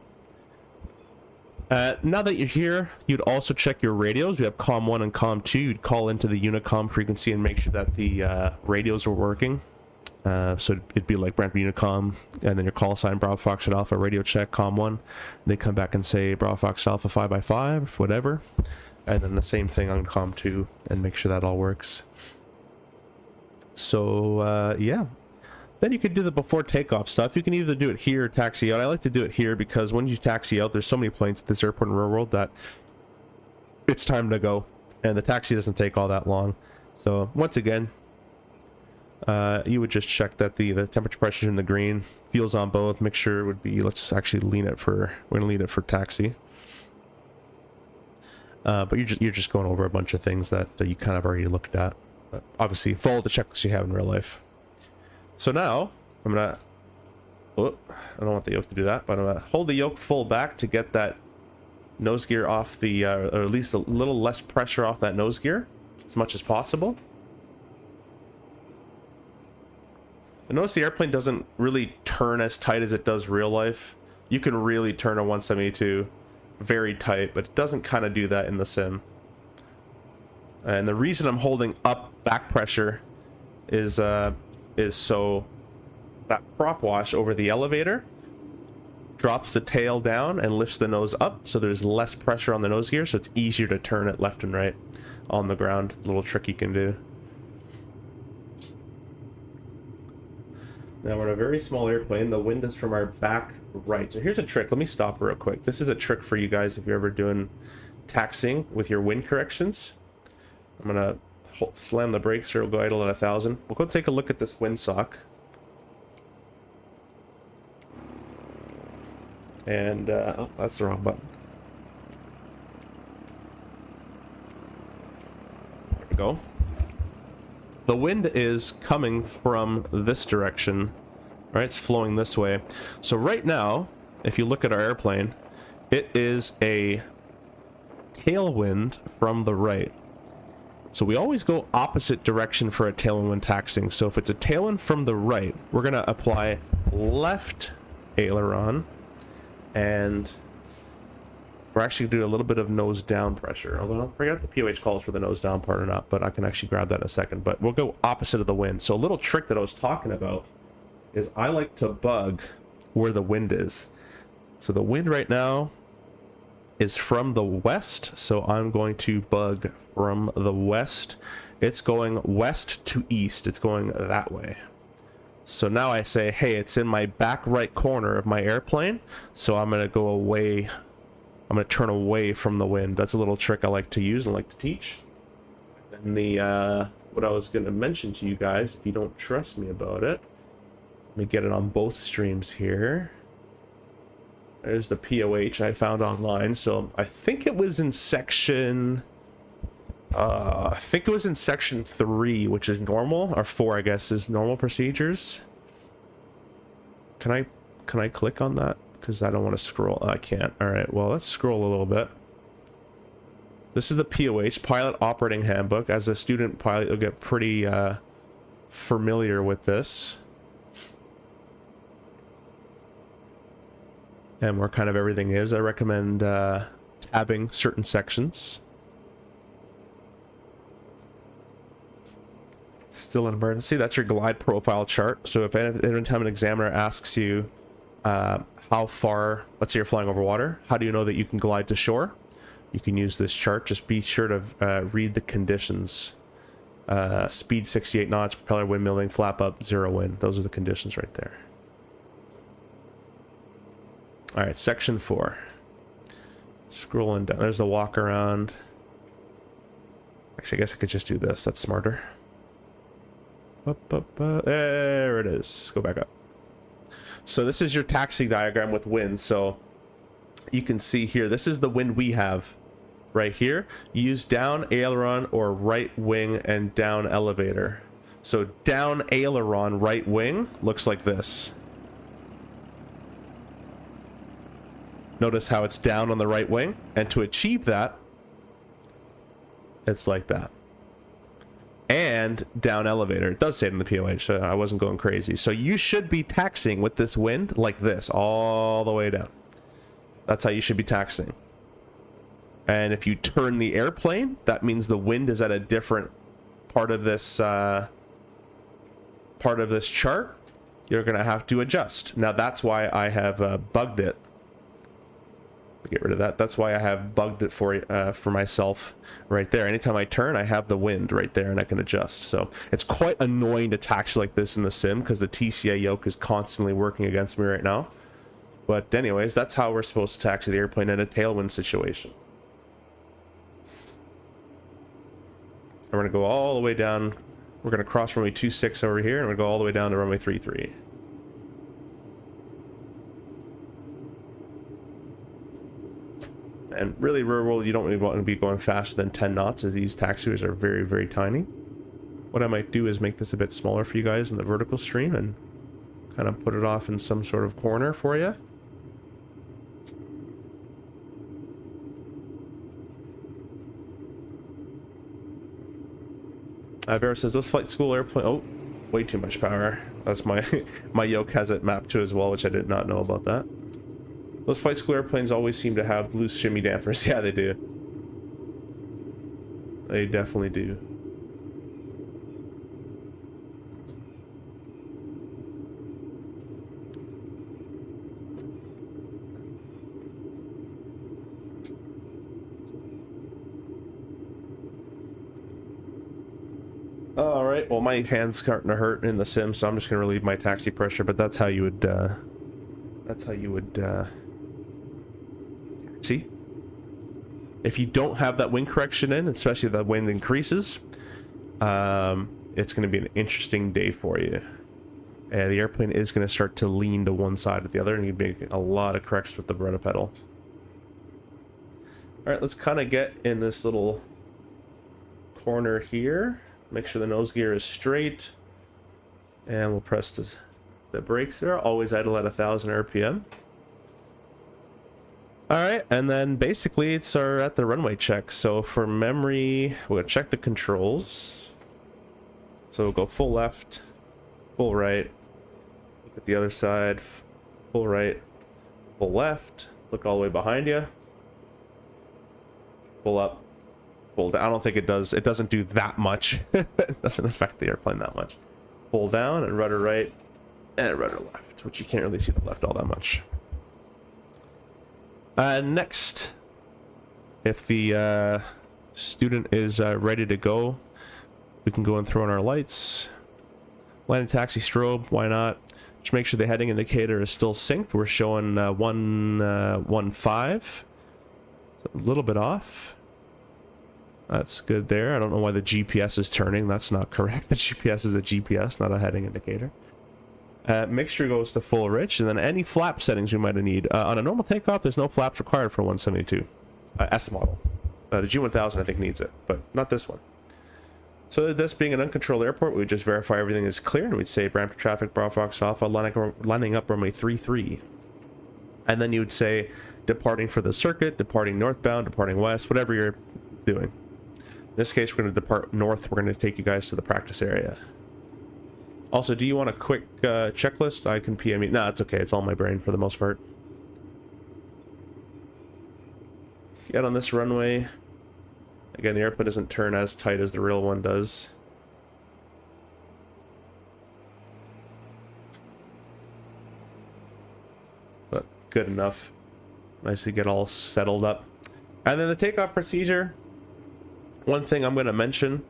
Now that you're here, you'd also check your radios. We have COM 1 and COM 2. You'd call into the Unicom frequency and make sure that the radios are working. So it'd be like Brent Unicom, and then your call sign Bravo Foxtrot Alpha radio check COM 1. They come back and say Bravo Foxtrot Alpha 5x5, whatever. And then the same thing on COM 2 and make sure that all works. So yeah. Then you could do the before takeoff stuff. You can either do it here or taxi out. I like to do it here because when you taxi out, there's so many planes at this airport in real world that it's time to go. And the taxi doesn't take all that long. So once again, you would just check that the temperature pressure in the green, fuel's on both. Mixture would be, let's actually lean it for, we're going to lean it for taxi. But you're just going over a bunch of things that you kind of already looked at. But obviously, follow the checklist you have in real life. So now, I'm going to... Oh, I don't want the yoke to do that, but I'm going to hold the yoke full back to get that nose gear off the... or at least a little less pressure off that nose gear, as much as possible. And notice the airplane doesn't really turn as tight as it does real life. You can really turn a 172 very tight, but it doesn't kind of do that in the sim. And the reason I'm holding up back pressure is so that prop wash over the elevator drops the tail down and lifts the nose up, so there's less pressure on the nose gear, so it's easier to turn it left and right on the ground. A little trick you can do. Now we're in a very small airplane. The wind is from our back right. So here's a trick. Let me stop real quick. This is a trick for you guys if you're ever doing taxiing with your wind corrections. I'm gonna slam the brakes here. We'll go idle at 1,000. We'll go take a look at this windsock. And oh, that's the wrong button. There we go. The wind is coming from this direction, right? It's flowing this way. So right now, if you look at our airplane, it is a tailwind from the right. So we always go opposite direction for a tailwind when taxiing. So if it's a tailwind from the right, we're going to apply left aileron, and we're actually going to do a little bit of nose down pressure. Although I forget if the POH calls for the nose down part or not, but I can actually grab that in a second. But we'll go opposite of the wind. So a little trick that I was talking about is I like to bug where the wind is. So the wind right now is from the west, so I'm going to bug from the west. It's going west to east. It's going that way. So now I say, hey, it's in my back right corner of my airplane, so I'm going to go away. I'm going to turn away from the wind. That's a little trick I like to use and like to teach. And the what I was going to mention to you guys, if you don't trust me about it, let me get it on both streams here. There's the POH I found online. So I think it was in section... I think it was in section 3, which is normal, or 4, I guess, is normal procedures. Can I click on that? Because I don't want to scroll. I can't. All right, well, let's scroll a little bit. This is the POH, Pilot Operating Handbook. As a student pilot, you'll get pretty familiar with this. And where kind of everything is. I recommend tabbing certain sections. Still an emergency. That's your glide profile chart. So if any time an examiner asks you how far, let's say you're flying over water, how do you know that you can glide to shore? You can use this chart. Just be sure to read the conditions. Speed 68 knots, propeller windmilling, flap up, 0 wind. Those are the conditions right there. All right, section 4. Scrolling down. There's the walk around. Actually, I guess I could just do this. That's smarter. There it is. Go back up. So this is your taxi diagram with wind. So you can see here, this is the wind we have right here. Use down aileron or right wing and down elevator. So down aileron, right wing looks like this. Notice how it's down on the right wing, and to achieve that, it's like that. And down elevator. It does say it in the POH, so I wasn't going crazy. So you should be taxiing with this wind like this, all the way down. That's how you should be taxiing. And if you turn the airplane, that means the wind is at a different part of this chart. You're going to have to adjust. Now that's why I have bugged it. Get rid of that. That's why I have bugged it for myself right there. Anytime I turn, I have the wind right there and I can adjust. So it's quite annoying to taxi like this in the sim because the TCA yoke is constantly working against me right now. But anyways, that's how we're supposed to taxi the airplane in a tailwind situation. And we're going to go all the way down. We're going to cross runway 26 over here and we're going to go all the way down to runway 33. And really, real world, you don't really want to be going faster than 10 knots as these taxiways are very, very tiny. What I might do is make this a bit smaller for you guys in the vertical stream and kind of put it off in some sort of corner for you. Vera says, those flight school airplane... Oh, way too much power. That's my yoke has it mapped to as well, which I did not know about that. Those flight school airplanes always seem to have loose shimmy dampers. Yeah, they do. They definitely do. All right, well, my hand's starting to hurt in the sim, so I'm just going to relieve my taxi pressure, but that's how you would, see? If you don't have that wind correction in, especially if the wind increases, it's going to be an interesting day for you. And the airplane is going to start to lean to one side or the other, and you make a lot of corrections with the rudder pedal. All right, let's kind of get in this little corner here. Make sure the nose gear is straight, and we'll press the brakes there. Always idle at 1,000 RPM. All right, and then basically it's at the runway check. So for memory, we're gonna check the controls. So we'll go full left, full right, look at the other side, full right, full left, look all the way behind you, full up, full down. I don't think it does. It doesn't do that much. It doesn't affect the airplane that much. Pull down and rudder right and rudder left, which you can't really see the left all that much. Next, if the student is ready to go, we can go and throw in our lights. Landing taxi strobe, why not? Just make sure the heading indicator is still synced. We're showing 115. It's a little bit off. That's good there. I don't know why the GPS is turning. That's not correct. The GPS is a GPS, not a heading indicator. Mixture goes to full rich, and then any flap settings we might need. On a normal takeoff, there's no flaps required for 172. S model. The G1000 I think needs it, but not this one. So this being an uncontrolled airport, we would just verify everything is clear, and we'd say Brampton traffic, Bravo Fox Alpha, lining up runway 33. And then you would say departing for the circuit, departing northbound, departing west, whatever you're doing. In this case, we're going to depart north. We're going to take you guys to the practice area. Also, do you want a quick checklist? I can PM you. No, it's okay. It's all my brain for the most part. Get on this runway. Again, the airplane doesn't turn as tight as the real one does. But good enough. Nice to get all settled up. And then the takeoff procedure. One thing I'm going to mention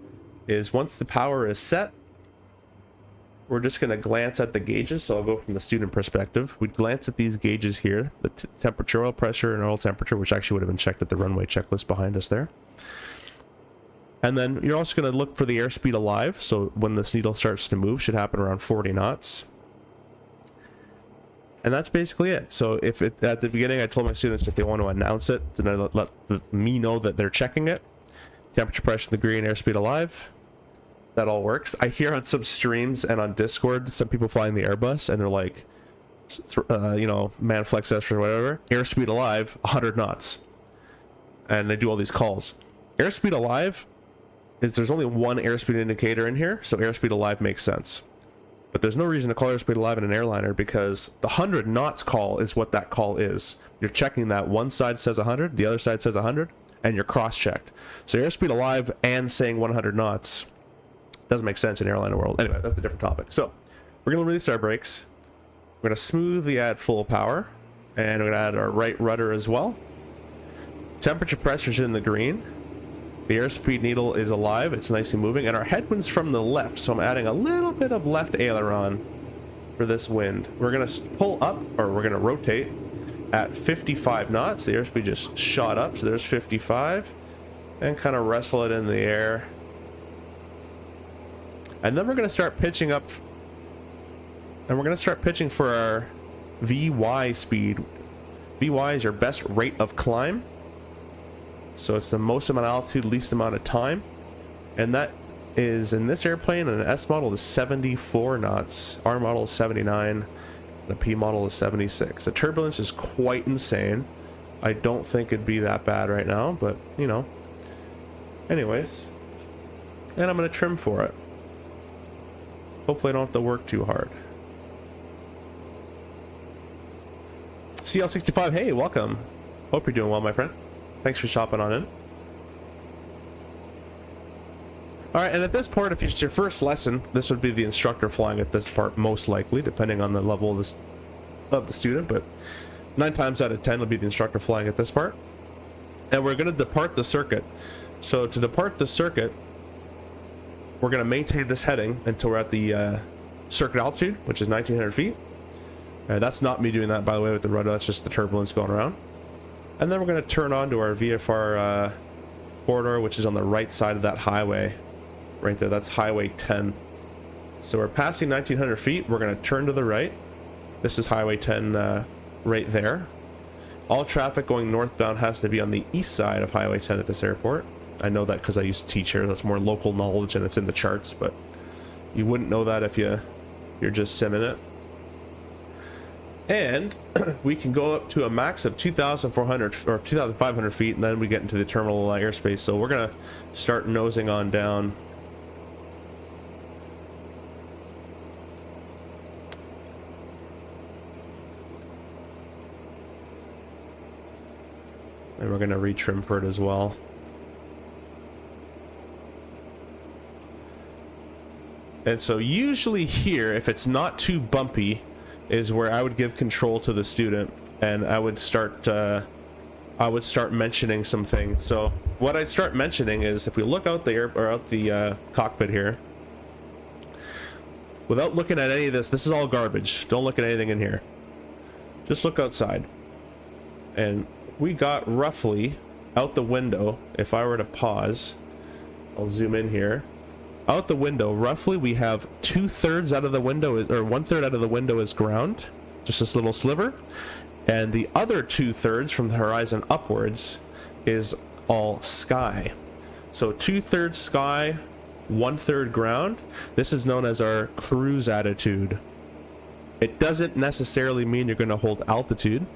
is once the power is set, we're just going to glance at the gauges. So I'll go from the student perspective. We'd glance at these gauges here, the temperature, oil pressure, and oil temperature, which actually would have been checked at the runway checklist behind us there. And then you're also going to look for the airspeed alive. So when this needle starts to move, should happen around 40 knots. And that's basically it. So if it, at the beginning, I told my students if they want to announce it, then let me know that they're checking it. Temperature, pressure in the green, airspeed alive. That all works. I hear on some streams and on Discord, some people flying the Airbus, and they're like, you know, Manflex S or whatever, airspeed alive, 100 knots. And they do all these calls. Airspeed alive is there's only one airspeed indicator in here, so airspeed alive makes sense. But there's no reason to call airspeed alive in an airliner because the 100 knots call is what that call is. You're checking that one side says 100, the other side says 100, and you're cross-checked. So airspeed alive and saying 100 knots doesn't make sense in airliner world. Anyway, that's a different topic. So we're going to release our brakes. We're going to smoothly add full power, and we're going to add our right rudder as well. Temperature pressure's in the green. The airspeed needle is alive. It's nicely moving, and our headwind's from the left, so I'm adding a little bit of left aileron for this wind. We're going to pull up, or we're going to rotate at 55 knots. The airspeed just shot up, so there's 55, and kind of wrestle it in the air. And then we're going to start pitching up, and we're going to start pitching for our VY speed. VY is your best rate of climb. So it's the most amount of altitude, least amount of time. And that is, in this airplane, an S model is 74 knots. R model is 79. And the P model is 76. The turbulence is quite insane. I don't think it'd be that bad right now, but, you know. Anyways. And I'm going to trim for it. Hopefully I don't have to work too hard. CL65, hey, welcome. Hope you're doing well, my friend. Thanks for shopping on in. Alright, and at this part, if it's your first lesson, this would be the instructor flying at this part, most likely, depending on the level of the student, but 9 times out of 10 will be the instructor flying at this part. And we're going to depart the circuit. So to depart the circuit, we're going to maintain this heading until we're at the circuit altitude, which is 1900 feet. That's not me doing that, by the way, with the rudder. That's just the turbulence going around. And then we're going to turn on to our VFR corridor, which is on the right side of that highway right there. That's highway 10. So we're passing 1900 feet. We're going to turn to the right. This is highway 10 right there. All traffic going northbound has to be on the east side of highway 10 at this airport. I know that because I used to teach here. That's more local knowledge and it's in the charts, but you wouldn't know that if you're just simming it. And we can go up to a max of 2,400 or 2,500 feet, and then we get into the terminal airspace. So we're gonna start nosing on down. And we're gonna retrim for it as well. And so usually here, if it's not too bumpy, is where I would give control to the student, and I would start mentioning some things. So what I'd start mentioning is, if we look out the cockpit here, without looking at any of this is all garbage. Don't look at anything in here. Just look outside. And we got roughly out the window, if I were to pause, I'll zoom in here. Out the window, roughly, we have 2/3 out of the window, or 1/3 out of the window is ground, just this little sliver, and the other 2/3 from the horizon upwards is all sky. So 2/3 sky, 1/3 ground. This is known as our cruise attitude. It doesn't necessarily mean you're going to hold altitude,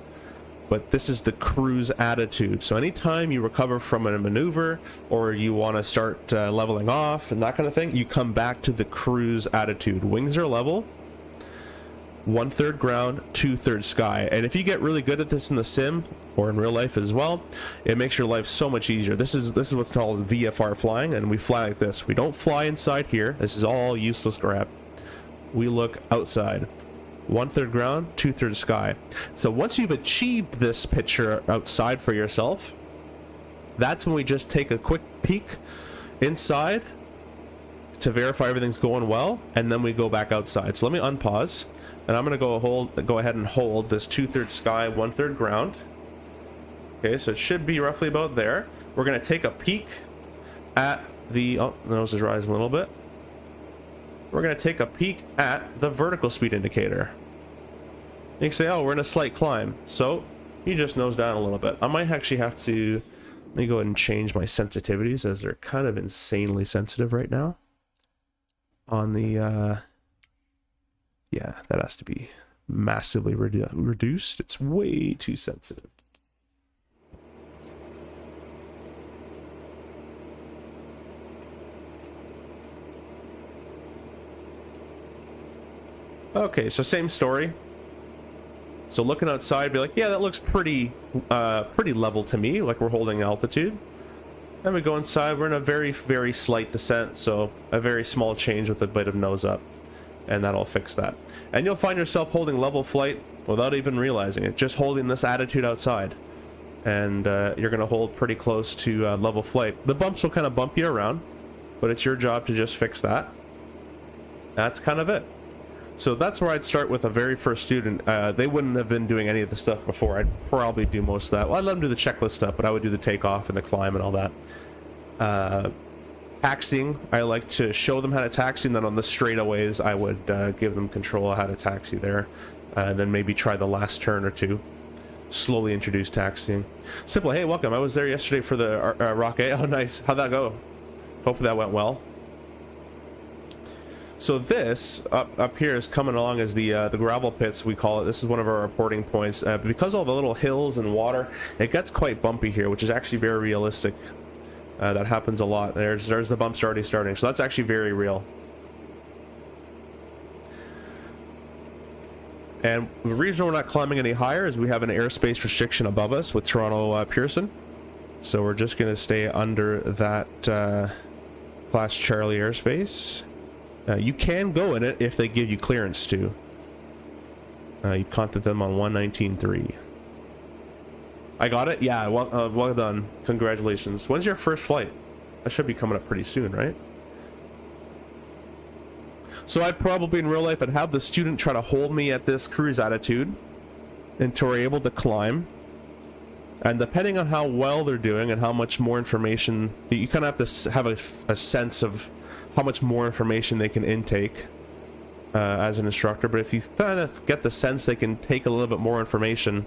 but this is the cruise attitude. So anytime you recover from a maneuver or you want to start leveling off and that kind of thing, you come back to the cruise attitude. Wings are level, 1/3 ground, 2/3 sky. And if you get really good at this in the sim or in real life as well, it makes your life so much easier. This is what's called VFR flying, and we fly like this. We don't fly inside here. This is all useless crap. We look outside. 1/3 ground, 2/3 sky. So once you've achieved this picture outside for yourself, that's when we just take a quick peek inside to verify everything's going well, and then we go back outside. So let me unpause, and I'm gonna go ahead and hold this 2/3 sky, 1/3 ground. Okay, so it should be roughly about there. We're gonna take a peek at the, oh, the nose is rising a little bit. We're going to take a peek at the vertical speed indicator. You can say, oh, we're in a slight climb. So you just nose down a little bit. I might actually have to, let me go ahead and change my sensitivities, as they're kind of insanely sensitive right now. On the, yeah, that has to be massively reduced. It's way too sensitive. Okay, so same story. So looking outside, be like, yeah, that looks pretty level to me, like we're holding altitude. Then we go inside, we're in a very, very slight descent, so a very small change with a bit of nose up, and that'll fix that. And you'll find yourself holding level flight without even realizing it, just holding this attitude outside. And you're gonna hold pretty close to level flight. The bumps will kind of bump you around, but it's your job to just fix that. That's kind of it. So that's where I'd start with a very first student. They wouldn't have been doing any of the stuff before. I'd probably do most of that. Well, I'd let them do the checklist stuff, but I would do the takeoff and the climb and all that. Taxiing, I like to show them how to taxi, and then on the straightaways, I would give them control of how to taxi there. And then maybe try the last turn or two. Slowly introduce taxiing. Simple, hey, welcome. I was there yesterday for the rocket. Oh, nice. How'd that go? Hope that went well. So this up here is coming along as the gravel pits, we call it. This is one of our reporting points. Because all the little hills and water, it gets quite bumpy here, which is actually very realistic. That happens a lot. There's the bumps already starting, so that's actually very real. And the reason we're not climbing any higher is we have an airspace restriction above us with Toronto Pearson. So we're just going to stay under that Class Charlie airspace. You can go in it if they give you clearance to. You contact them on 119.3. I got it? Yeah, well done. Congratulations. When's your first flight? That should be coming up pretty soon, right? So I'd probably in real life, I'd have the student try to hold me at this cruise attitude until we're able to climb. And depending on how well they're doing and how much more information, you kind of have to have a sense of how much more information they can intake as an instructor. But if you kind of get the sense they can take a little bit more information,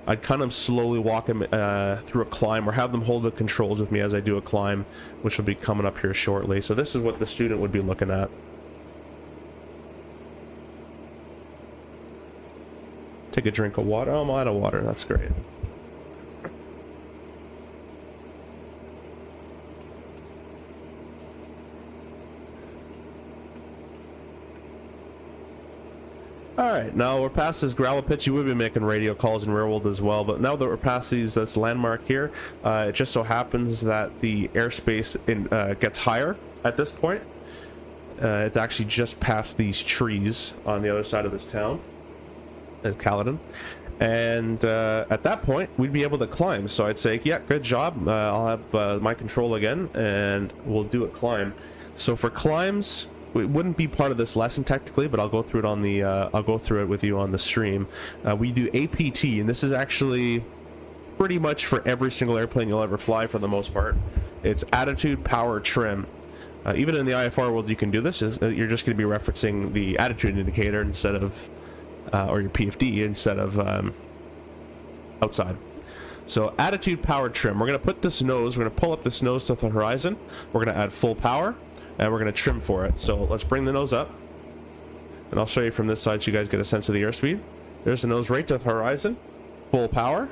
I'd kind of slowly walk them through a climb, or have them hold the controls with me as I do a climb, which will be coming up here shortly. So this is what the student would be looking at. Take a drink of water. Oh, I'm out of water. That's great. Alright, now we're past this gravel pit. You would be making radio calls in real world as well, but now that we're past this landmark here, it just so happens that the airspace gets higher at this point. It's actually just past these trees on the other side of this town, at Caledon. And at that point, we'd be able to climb. So I'd say, yeah, good job. I'll have my control again, and we'll do a climb. So for climbs, it wouldn't be part of this lesson technically, but I'll go through it on the I'll go through it with you on the stream. We do APT, and this is actually pretty much for every single airplane you'll ever fly for the most part. It's attitude, power, trim. Even in the IFR world, you can do this. You're just going to be referencing the attitude indicator instead of, or your PFD instead of outside. So attitude, power, trim. We're going to put this nose. We're going to pull up this nose to the horizon. We're going to add full power. And we're going to trim for it. So let's bring the nose up. And I'll show you from this side so you guys get a sense of the airspeed. There's the nose right to the horizon. Full power.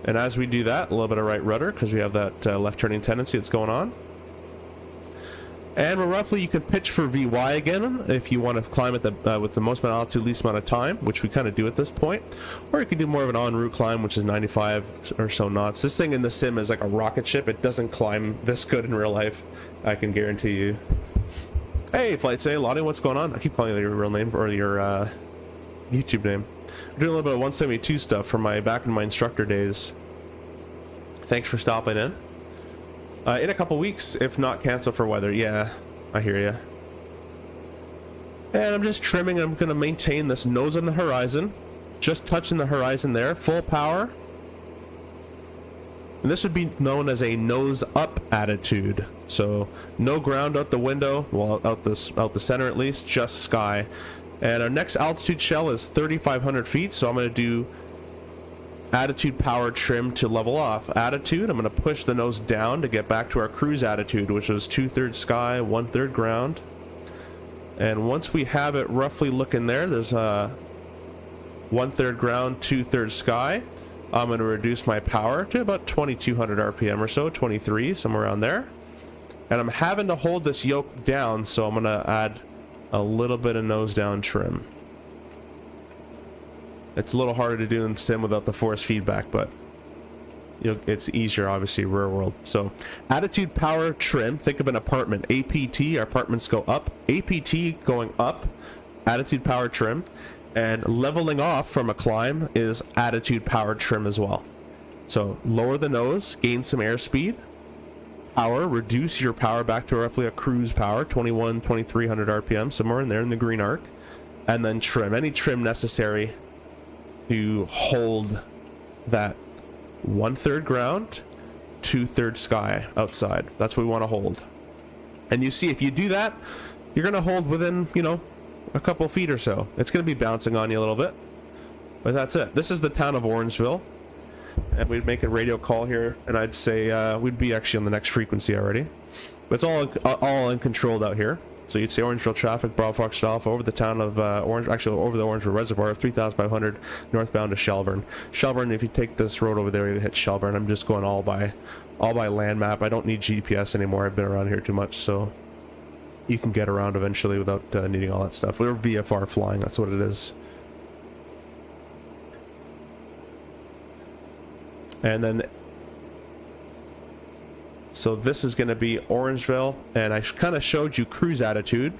And as we do that, a little bit of right rudder because we have that left turning tendency that's going on. And we're roughly, you can pitch for VY again if you want to climb at the with the most amount of altitude, least amount of time, which we kind of do at this point. Or you can do more of an en route climb, which is 95 or so knots. This thing in the sim is like a rocket ship. It doesn't climb this good in real life, I can guarantee you. Hey, Flight Say, Lottie, what's going on? I keep calling you your real name or your YouTube name. I'm doing a little bit of 172 stuff from back in my instructor days. Thanks for stopping in. In a couple weeks, if not cancel for weather. Yeah, I hear ya. And I'm just trimming. I'm going to maintain this nose on the horizon. Just touching the horizon there. Full power. And this would be known as a nose up attitude. So no ground out the window. Well, out the center at least. Just sky. And our next altitude shell is 3,500 feet. So I'm going to do attitude, power, trim to level off. Attitude, I'm going to push the nose down to get back to our cruise attitude, which was 2/3 sky, 1/3 ground. And once we have it roughly looking there, there's 1/3 ground, 2/3 sky. I'm going to reduce my power to about 2,200 RPM or so, 23, somewhere around there. And I'm having to hold this yoke down, so I'm going to add a little bit of nose down trim. It's a little harder to do in sim without the force feedback, but it's easier, obviously, real world. So, attitude, power, trim. Think of an apartment. APT, our apartments go up. APT going up. Attitude, power, trim. And leveling off from a climb is attitude, power, trim as well. So, lower the nose, gain some airspeed. Power, reduce your power back to roughly a cruise power, 2,300 RPM, somewhere in there in the green arc. And then trim. Any trim necessary to hold that 1/3 ground, 2/3 sky outside. That's what we want to hold. And you see, if you do that, you're going to hold within, a couple feet or so. It's going to be bouncing on you a little bit, but that's it. This is the town of Orangeville, and we'd make a radio call here, and I'd say we'd be actually on the next frequency already. But it's all uncontrolled out here. So you'd say Orangeville traffic, Bravo Fox Alpha, over the town of over the Orangeville Reservoir of 3,500 northbound to Shelburne. Shelburne, if you take this road over there, you hit Shelburne. I'm just going all by land map. I don't need GPS anymore. I've been around here too much, so you can get around eventually without needing all that stuff. We're VFR flying, that's what it is. And then so this is going to be Orangeville, and I kind of showed you cruise attitude.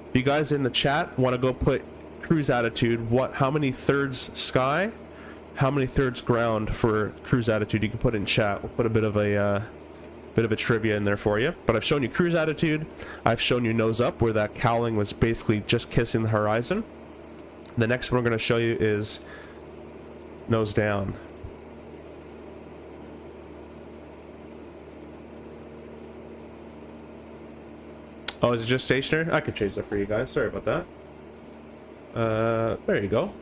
If you guys in the chat want to go put cruise attitude, how many thirds sky, how many thirds ground for cruise attitude, you can put in chat. We'll put a bit of a Bit of a trivia in there for you. But I've shown you cruise attitude. I've shown you nose up, where that cowling was basically just kissing the horizon. The next one we're going to show you is nose down. Oh, is it just stationary? I could change that for you guys. Sorry about that. There you go.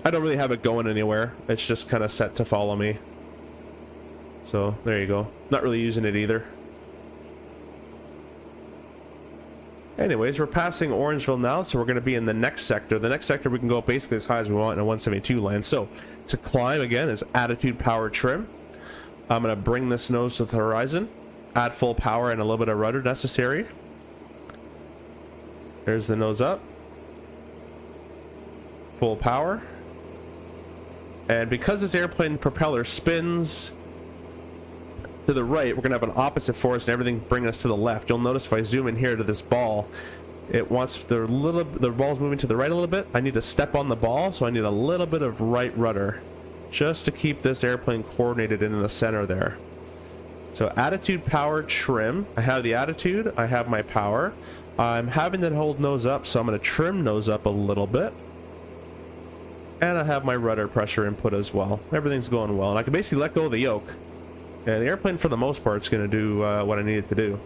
I don't really have it going anywhere. It's just kind of set to follow me. So, there you go. Not really using it either. Anyways, we're passing Orangeville now, so we're going to be in the next sector. The next sector we can go basically as high as we want in a 172 land. So, to climb, again, is attitude, power, trim. I'm going to bring this nose to the horizon. Add full power and a little bit of rudder necessary. There's the nose up. Full power. And because this airplane propeller spins to the right, we're going to have an opposite force and everything bringing us to the left. You'll notice if I zoom in here to this ball, it wants the ball's moving to the right a little bit. I need to step on the ball, so I need a little bit of right rudder just to keep this airplane coordinated in the center there. So attitude, power, trim. I have the attitude, I have my power. I'm having to hold nose up, so I'm going to trim nose up a little bit. And I have my rudder pressure input as well. Everything's going well. And I can basically let go of the yoke. And the airplane, for the most part, is going to do what I need it to do.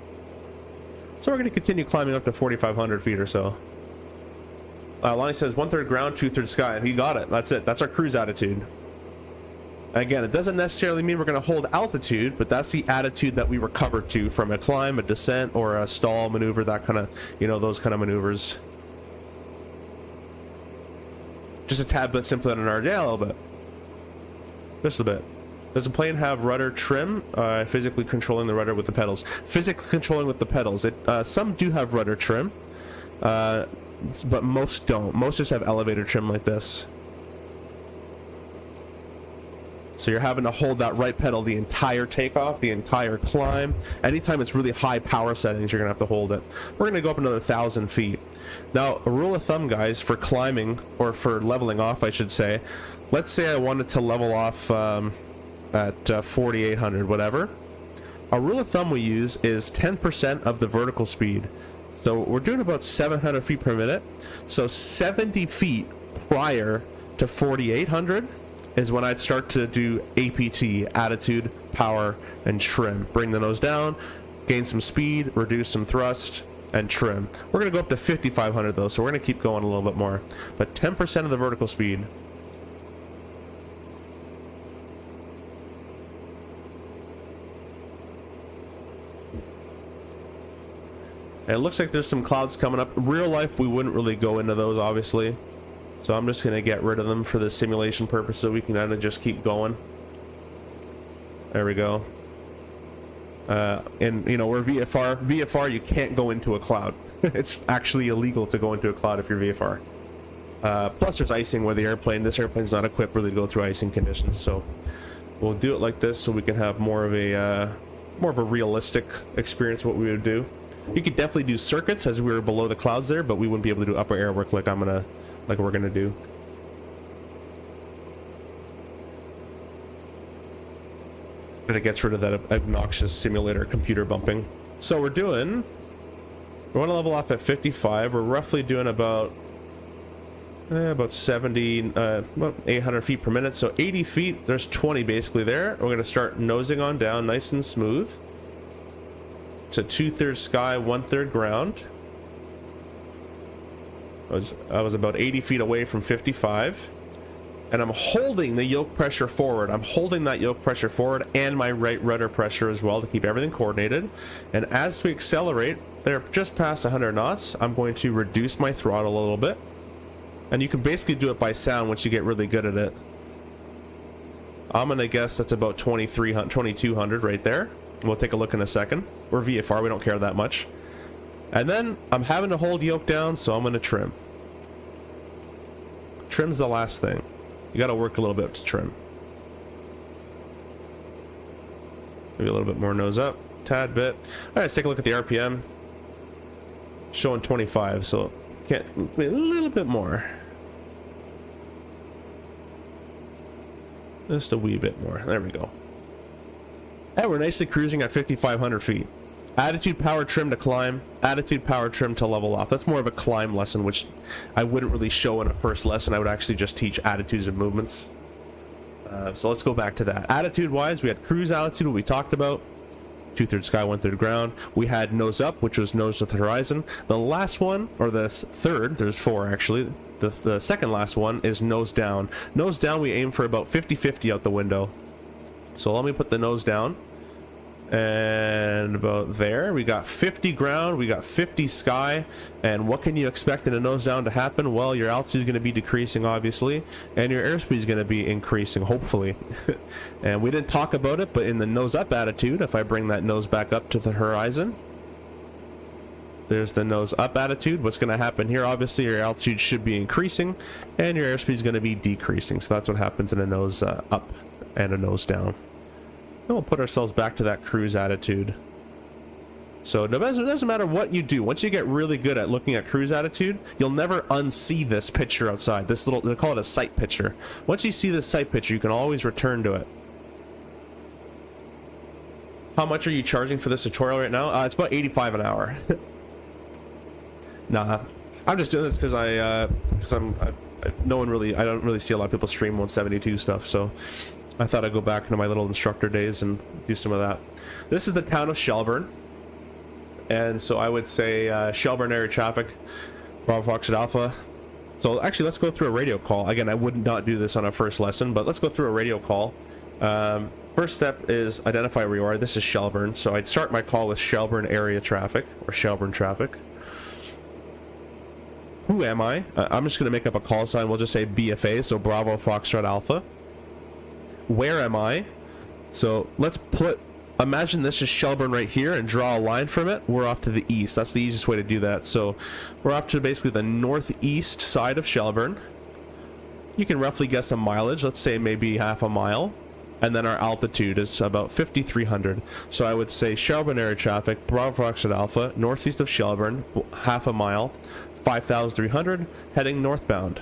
So we're going to continue climbing up to 4,500 feet or so. Lonnie says 1/3 ground, 2/3 sky. He got it. That's it. That's our cruise attitude. Again, it doesn't necessarily mean we're going to hold altitude, but that's the attitude that we recover to from a climb, a descent, or a stall maneuver, that kind of, you know, those kind of maneuvers. Just a tad bit simpler than an RJ, a little bit. Just a bit. Does the plane have rudder trim? Physically controlling the rudder with the pedals. Physically controlling with the pedals. Some do have rudder trim, but most don't. Most just have elevator trim like this. So you're having to hold that right pedal the entire takeoff, the entire climb. Anytime it's really high power settings, you're going to have to hold it. We're going to go up another 1,000 feet. Now, a rule of thumb, guys, for climbing, or for leveling off, I should say, let's say I wanted to level off at 4,800, whatever. A rule of thumb we use is 10% of the vertical speed. So we're doing about 700 feet per minute. So 70 feet prior to 4,800 is when I'd start to do APT, attitude, power, and trim. Bring the nose down, gain some speed, reduce some thrust, and trim. We're going to go up to 5,500 though, so we're going to keep going a little bit more. But 10% of the vertical speed. And it looks like there's some clouds coming up. In real life, we wouldn't really go into those, obviously. So I'm just going to get rid of them for the simulation purpose so we can kind of just keep going. There we go. And, you know, we're VFR. VFR, you can't go into a cloud. It's actually illegal to go into a cloud if you're VFR. Plus, there's icing where the airplane, this airplane's not equipped really to go through icing conditions. So we'll do it like this so we can have more of a realistic experience of what we would do. You could definitely do circuits as we were below the clouds there, but we wouldn't be able to do upper air work like we're gonna do. But it gets rid of that obnoxious simulator computer bumping. So we want to level off at 55. We're roughly doing about 70, about 800 feet per minute. So 80 feet, there's 20 basically there. We're gonna start nosing on down nice and smooth to 2/3 sky, 1/3 ground. I was about 80 feet away from 55, and I'm holding the yoke pressure forward. I'm holding that yoke pressure forward and my right rudder pressure as well to keep everything coordinated. And as we accelerate, they're just past 100 knots. I'm going to reduce my throttle a little bit, and you can basically do it by sound once you get really good at it. I'm gonna guess that's about 2,300, 2,200 right there. We'll take a look in a second. We're VFR, we don't care that much. And then I'm having to hold yoke down, so I'm going to trim. Trim's the last thing. You got to work a little bit to trim. Maybe a little bit more nose up, tad bit. All right, let's take a look at the RPM. Showing 25, so can't a little bit more. Just a wee bit more. There we go. And we're nicely cruising at 5,500 feet. Attitude power trim to climb, attitude power trim to level off. That's more of a climb lesson, which I wouldn't really show in a first lesson. I would actually just teach attitudes and movements. So let's go back to that. Attitude wise, we had cruise altitude, what we talked about. 2/3 sky, 1/3 ground. We had nose up, which was nose to the horizon. The last one, or the third, there's 4 actually. The second last one is nose down. Nose down, we aim for about 50-50 out the window. So let me put the nose down. And about there, we got 50 ground, we got 50 sky. And what can you expect in a nose down to happen? Well, your altitude is going to be decreasing, obviously, and your airspeed is going to be increasing, hopefully. And we didn't talk about it, but in the nose up attitude, if I bring that nose back up to the horizon, there's the nose up attitude. What's going to happen here? Obviously, your altitude should be increasing, and your airspeed is going to be decreasing. So that's what happens in a nose up and a nose down. And we'll put ourselves back to that cruise attitude. So it doesn't matter what you do. Once you get really good at looking at cruise attitude, you'll never unsee this picture outside. This little, they call it a sight picture. Once you see this sight picture, you can always return to it. How much are you charging for this tutorial right now? It's about 85 an hour. Nah, I'm just doing this because I don't really see a lot of people stream 172 stuff, so I thought I'd go back into my little instructor days and do some of that. This is the town of Shelburne. And so I would say Shelburne area traffic, Bravo Fox at Alpha. So actually, let's go through a radio call. Again, I would not do this on a first lesson, but let's go through a radio call. First step is identify where you are. This is Shelburne. So I'd start my call with Shelburne area traffic, or Shelburne traffic. Who am I? I'm just going to make up a call sign. We'll just say BFA, so Bravo Foxtrot Alpha. Where am I? So let's imagine this is Shelburne right here and draw a line from it. We're off to the east. That's the easiest way to do that. So we're off to basically the northeast side of Shelburne. You can roughly guess a mileage. Let's say maybe half a mile. And then our altitude is about 5,300. So I would say Shelburne area traffic, Bravo Foxtrot Alpha, northeast of Shelburne, half a mile, 5,300, heading northbound.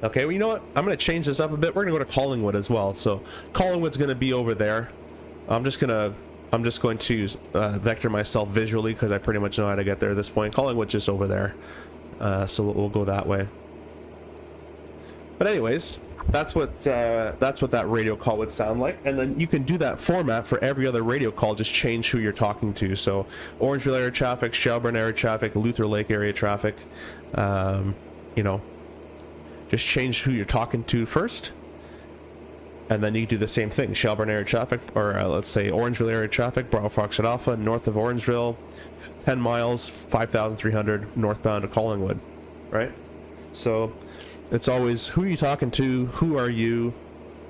Okay, well, you know what? I'm going to change this up a bit. We're going to go to Collingwood as well. So Collingwood's going to be over there. I'm just going to vector myself visually because I pretty much know how to get there at this point. Collingwood's just over there. So we'll go that way. But anyways, that's what that radio call would sound like. And then you can do that format for every other radio call. Just change who you're talking to. So Orangeville area traffic, Shelburne area traffic, Luther Lake area traffic. You know, just change who you're talking to first, and then you do the same thing. Shelburne area traffic, or let's say Orangeville area traffic, Bravo Foxtrot Alpha, north of Orangeville, 10 miles, 5,300, northbound to Collingwood, right? So it's always who are you talking to, who are you,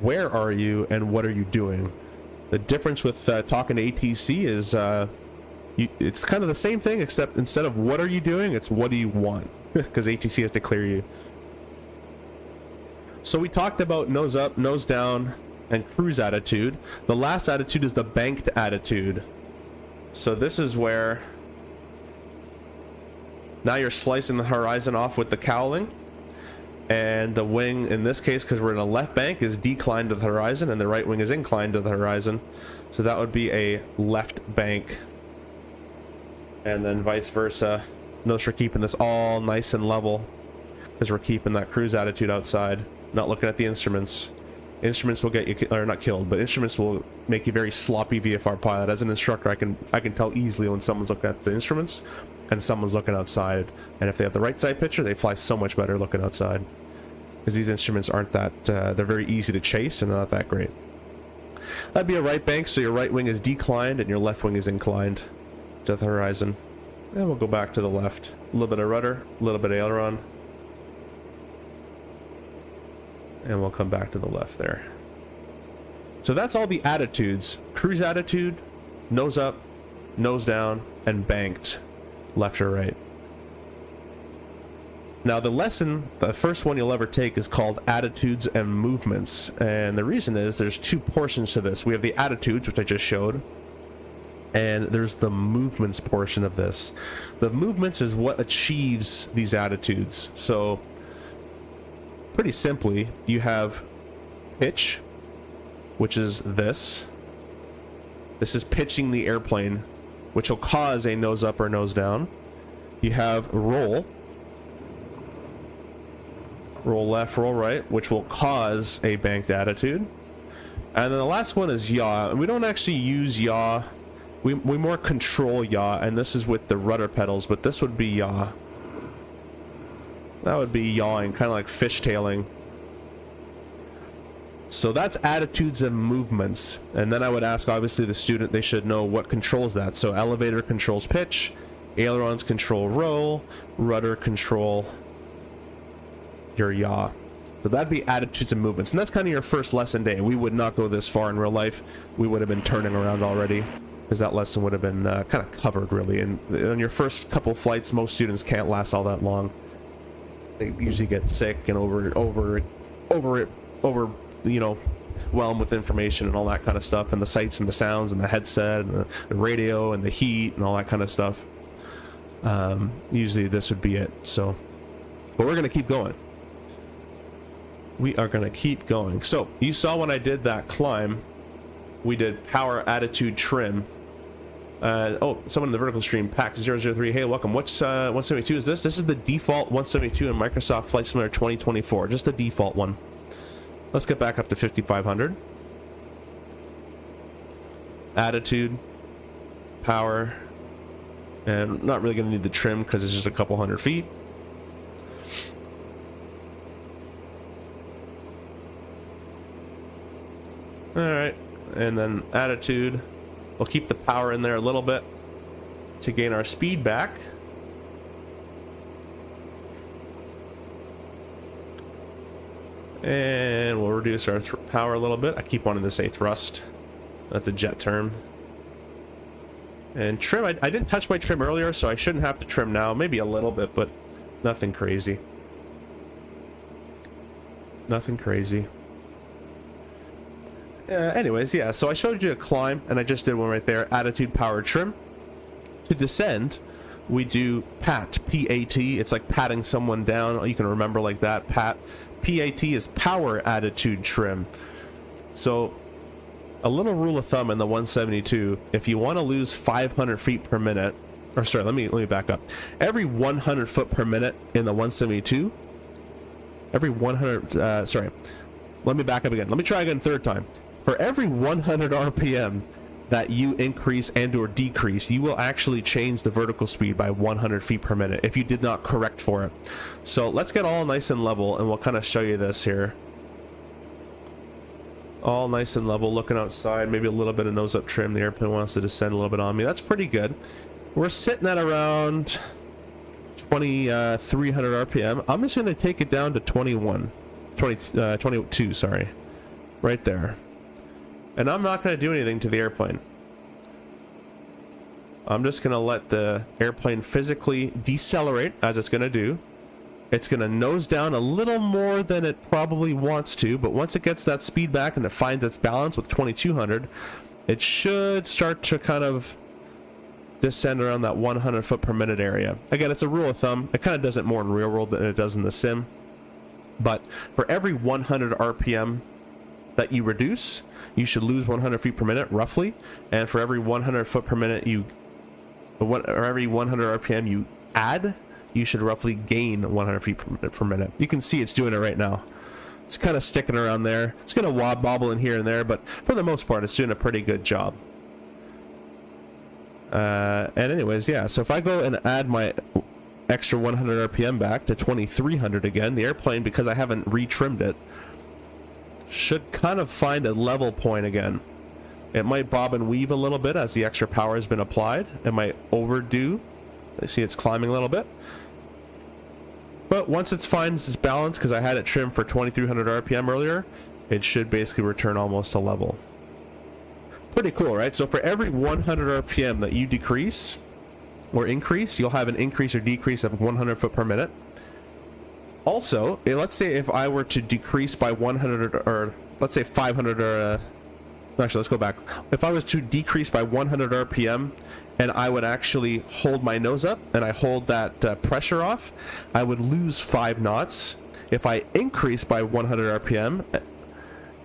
where are you, and what are you doing. The difference with talking to ATC is it's kind of the same thing, except instead of what are you doing, it's what do you want, because ATC has to clear you. So we talked about nose up, nose down, and cruise attitude. The last attitude is the banked attitude. So this is where now you're slicing the horizon off with the cowling, and the wing, in this case, because we're in a left bank, is declined to the horizon, and the right wing is inclined to the horizon. So that would be a left bank, and then vice versa. Notice we're keeping this all nice and level because we're keeping that cruise attitude outside. Not looking at the instruments. Instruments will get you, or not killed, but instruments will make you very sloppy VFR pilot. As an instructor, I can tell easily when someone's looking at the instruments and someone's looking outside. And if they have the right side picture, they fly so much better looking outside. Because these instruments aren't that, they're very easy to chase and not that great. That'd be a right bank, so your right wing is declined and your left wing is inclined to the horizon. And we'll go back to the left. A little bit of rudder, a little bit of aileron. And we'll come back to the left there. So that's all the attitudes. Cruise attitude, nose up, nose down, and banked, left or right. Now the lesson, the first one you'll ever take, is called attitudes and movements. And the reason is there's 2 portions to this. We have the attitudes, which I just showed, and there's the movements portion of this. The movements is what achieves these attitudes. So pretty simply, you have pitch, which is this. This is pitching the airplane, which will cause a nose up or nose down. You have roll left, roll right, which will cause a banked attitude. And then the last one is yaw, and we don't actually use yaw. We more control yaw, and this is with the rudder pedals, but this would be yaw. That would be yawing, kind of like fishtailing. So that's attitudes and movements. And then I would ask, obviously, the student, they should know what controls that. So elevator controls pitch, ailerons control roll, rudder control your yaw. So that'd be attitudes and movements. And that's kind of your first lesson day. We would not go this far in real life. We would have been turning around already, because that lesson would have been kind of covered, really. And on your first couple flights, most students can't last all that long. They usually get sick and over you know, whelmed with information and all that kind of stuff, and the sights and the sounds and the headset and the radio and the heat and all that kind of stuff. Usually this would be it. So, but we're gonna keep going. We are gonna keep going. So you saw when I did that climb, we did power, attitude, trim. Oh, someone in the vertical stream, Pack003, hey, welcome. What's 172 is this? This is the default 172 in Microsoft Flight Simulator 2024, just the default one. Let's get back up to 5500. Attitude, power, and not really going to need the trim because it's just a couple hundred feet. All right, and then attitude. We'll keep the power in there a little bit to gain our speed back. And we'll reduce our power a little bit. I keep wanting to say thrust. That's a jet term. And trim, I didn't touch my trim earlier, so I shouldn't have to trim now. Maybe a little bit, but nothing crazy. Nothing crazy. Anyways, yeah, so I showed you a climb, and I just did one right there. Attitude, power, trim. To descend, we do pat, P-A-T. It's like patting someone down. You can remember like that, pat. P-A-T is power, attitude, trim. So a little rule of thumb in the 172, if you want to lose 500 feet per minute, or sorry, let me back up. Every 100 foot per minute in the 172, every 100, sorry, let me back up again. Let me try again third time. For every 100 RPM that you increase and or decrease, you will actually change the vertical speed by 100 feet per minute if you did not correct for it. So let's get all nice and level, and we'll kind of show you this here. All nice and level, looking outside, maybe a little bit of nose up trim. The airplane wants to descend a little bit on me. That's pretty good. We're sitting at around 2300 RPM. I'm just going to take it down to 22, sorry. Right there. And I'm not going to do anything to the airplane. I'm just going to let the airplane physically decelerate, as it's going to do. It's going to nose down a little more than it probably wants to, but once it gets that speed back and it finds its balance with 2200, it should start to kind of descend around that 100 foot per minute area. Again, it's a rule of thumb. It kind of does it more in real world than it does in the sim. But for every 100 RPM that you reduce, you should lose 100 feet per minute, roughly. And for every 100 foot per minute or every 100 RPM you add, you should roughly gain 100 feet per minute. You can see it's doing it right now. It's kind of sticking around there. It's going to wobble in here and there, but for the most part, it's doing a pretty good job. And anyways, yeah, so if I go and add my extra 100 RPM back to 2300 again, the airplane, because I haven't retrimmed it, should kind of find a level point again. It might bob and weave a little bit as the extra power has been applied. It might overdo. I see it's climbing a little bit. But once it finds its balance, because I had it trimmed for 2300 RPM earlier, it should basically return almost to level. Pretty cool, right? So for every 100 RPM that you decrease or increase, you'll have an increase or decrease of 100 foot per minute. Also, let's say if I were to decrease by 100, or let's say 500, or actually, let's go back. If I was to decrease by 100 RPM, and I would actually hold my nose up, and I hold that pressure off, I would lose 5 knots. If I increase by 100 RPM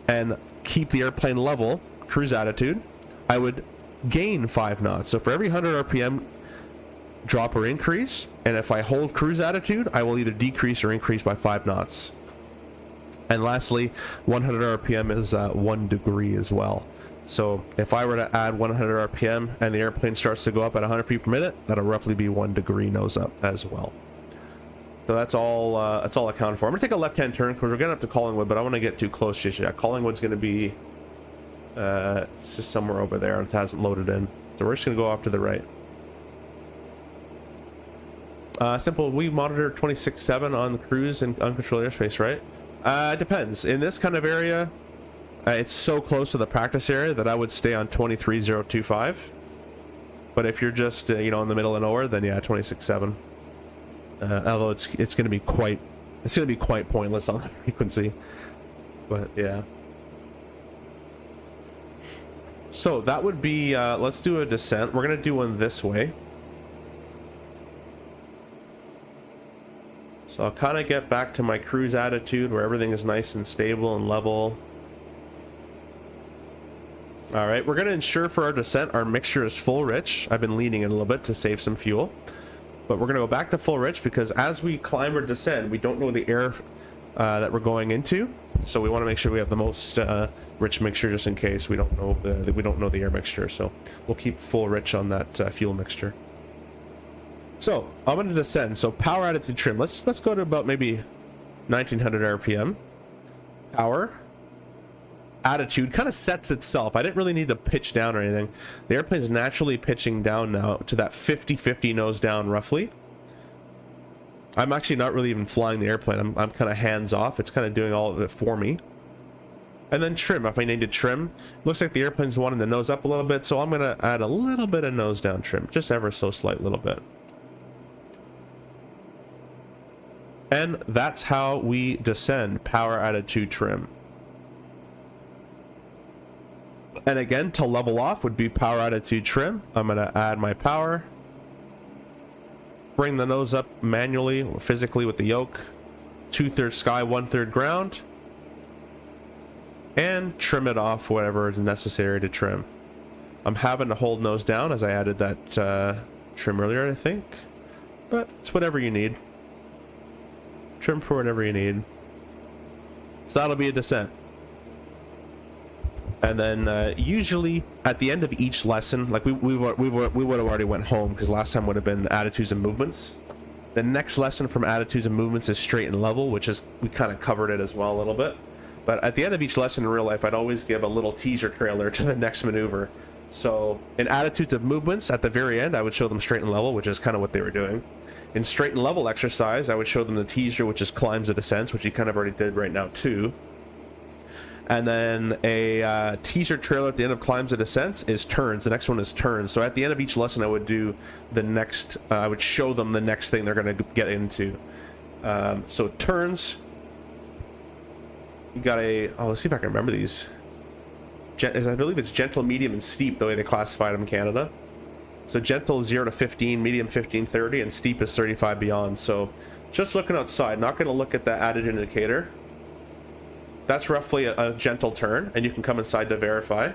and keep the airplane level, cruise attitude, I would gain 5 knots. So for every 100 RPM drop or increase, and if I hold cruise attitude, I will either decrease or increase by 5 knots. And lastly, 100 RPM is 1 degree as well. So if I were to add 100 RPM and the airplane starts to go up at 100 feet per minute, that'll roughly be 1 degree nose up as well. So that's all accounted for. I'm gonna take a left-hand turn because we're getting up to Collingwood, but I want to get too close just yet. Collingwood's gonna be it's just somewhere over there. It hasn't loaded in, so we're just gonna go off to the right. Simple. We monitor 26.7 on the cruise and uncontrolled airspace, right? It depends. In this kind of area, it's so close to the practice area that I would stay on 23.025. But if you're just you know, in the middle of nowhere, then yeah, 26.7. Although it's going to be quite pointless on the frequency. But yeah. So that would be let's do a descent. We're going to do one this way. So I'll kind of get back to my cruise attitude where everything is nice and stable and level. All right, we're going to ensure for our descent our mixture is full rich. I've been leaning it a little bit to save some fuel. But we're going to go back to full rich because as we climb or descend, we don't know the air that we're going into. So we want to make sure we have the most rich mixture just in case we don't know the air mixture. So we'll keep full rich on that fuel mixture. So I'm going to descend. So power attitude trim. Let's go to about maybe 1900 RPM. Power attitude kind of sets itself. I didn't really need to pitch down or anything. The airplane's naturally pitching down now to that 50-50 nose down roughly. I'm actually not really even flying the airplane. I'm kind of hands off. It's kind of doing all of it for me. And then trim, if I need to trim. Looks like the airplane's wanting to nose up a little bit, so I'm going to add a little bit of nose down trim, just ever so slight little bit. And that's how we descend, power attitude trim. And again, to level off would be power attitude trim. I'm going to add my power. Bring the nose up manually or physically with the yoke. 2/3 sky, 1/3 ground. And trim it off whatever is necessary to trim. I'm having to hold nose down as I added that trim earlier, I think. But it's whatever you need. Trim for whatever you need. So that'll be a descent. And then usually at the end of each lesson, like we would have already went home because last time would have been attitudes and movements. The next lesson from attitudes and movements is straight and level, which is, we kind of covered it as well a little bit. But at the end of each lesson in real life, I'd always give a little teaser trailer to the next maneuver. So in attitudes of movements, at the very end, I would show them straight and level, which is kind of what they were doing. In straight and level exercise, I would show them the teaser, which is climbs and descents, which you kind of already did right now too. And then a teaser trailer at the end of climbs and descents is turns. The next one is turns. So at the end of each lesson, I would do the next, I would show them the next thing they're going to get into. So turns, you got let's see if I can remember these. I believe it's gentle, medium, and steep, the way they classified them in Canada. So gentle is 0 to 15, medium 15, 30, and steep is 35 beyond. So just looking outside, not going to look at the added indicator. That's roughly a gentle turn, and you can come inside to verify.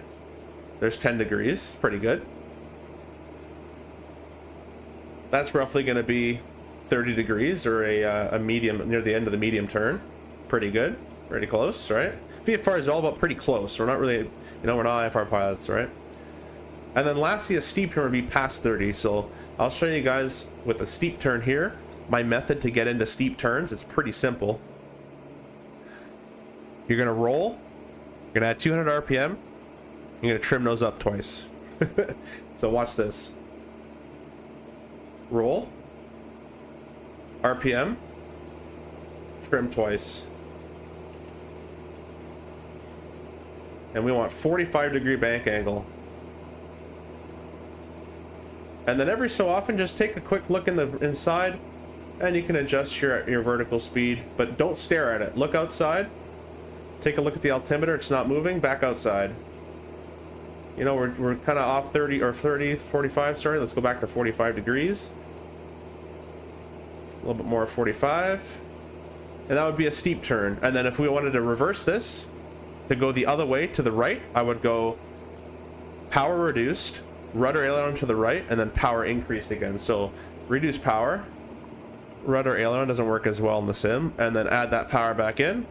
There's 10 degrees, pretty good. That's roughly going to be 30 degrees, or a medium, near the end of the medium turn. Pretty good, pretty close, right? VFR is all about pretty close. We're not really, you know, we're not IFR pilots, right? And then lastly, a steep turn would be past 30. So I'll show you guys with a steep turn here, my method to get into steep turns. It's pretty simple. You're going to roll, you're going to add 200 RPM, you're going to trim nose up twice. So watch this. Roll, RPM, trim twice. And we want 45-degree bank angle. And then every so often, just take a quick look in the inside, and you can adjust your vertical speed, but don't stare at it. Look outside. Take a look at the altimeter. It's not moving. Back outside. You know, we're kind of off 30 or 45. Sorry, let's go back to 45 degrees. A little bit more 45, and that would be a steep turn. And then if we wanted to reverse this to go the other way to the right, I would go power reduced, rudder aileron to the right, and then power increased again. So reduce power, rudder aileron doesn't work as well in the sim, and then add that power back in.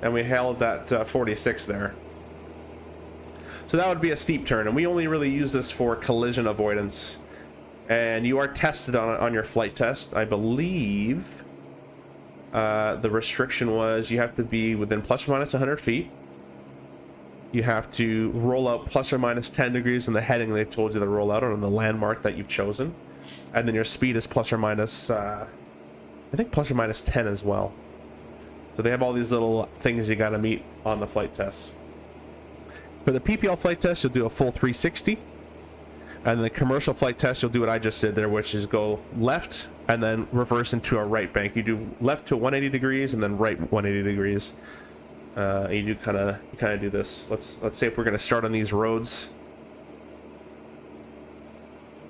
And we held that 46 there. So that would be a steep turn, and we only really use this for collision avoidance. And you are tested on your flight test. I believe the restriction was you have to be within plus or minus 100 feet. You have to roll out plus or minus 10 degrees in the heading they've told you to roll out on the landmark that you've chosen. And then your speed is plus or minus, I think plus or minus 10 as well. So they have all these little things you got to meet on the flight test. For the PPL flight test, you'll do a full 360. And the commercial flight test, you'll do what I just did there, which is go left and then reverse into a right bank. You do left to 180 degrees and then right 180 degrees. You kind of do this. Let's say if we're going to start on these roads.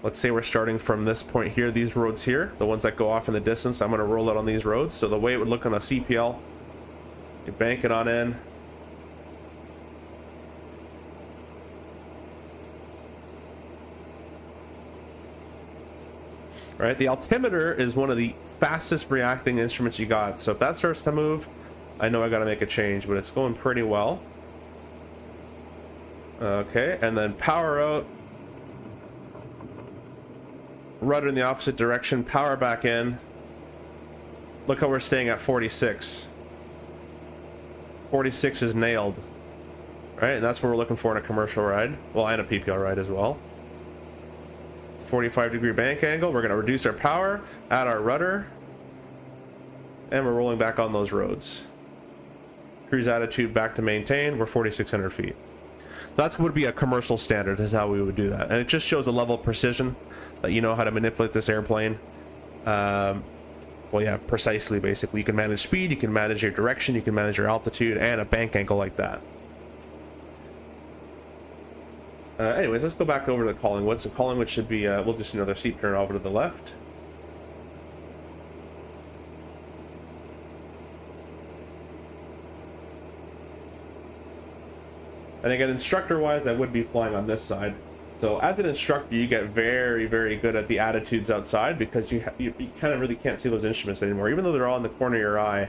Let's say we're starting from this point here, these roads here, the ones that go off in the distance. I'm going to roll out on these roads. So the way it would look on a CPL, you bank it on in. Right, the altimeter is one of the fastest reacting instruments you got. So if that starts to move, I know I got to make a change, but it's going pretty well. Okay, and then power out. Rudder in the opposite direction, power back in. Look how we're staying at 46. 46 is nailed. Right, and that's what we're looking for in a commercial ride. Well, and a PPL ride as well. 45-degree bank angle. We're going to reduce our power, add our rudder, and we're rolling back on those roads. Cruise attitude back to maintain. We're 4,600 feet. That's would be a commercial standard is how we would do that, and it just shows a level of precision that you know how to manipulate this airplane. Well, yeah, precisely. Basically, you can manage speed, you can manage your direction, you can manage your altitude, and a bank angle like that. Anyways, let's go back over to Collingwood. So Collingwood should be, we'll just do another steep turn over to the left. And again, instructor-wise, I would be flying on this side. So as an instructor, you get very, very good at the attitudes outside because you kind of really can't see those instruments anymore. Even though they're all in the corner of your eye,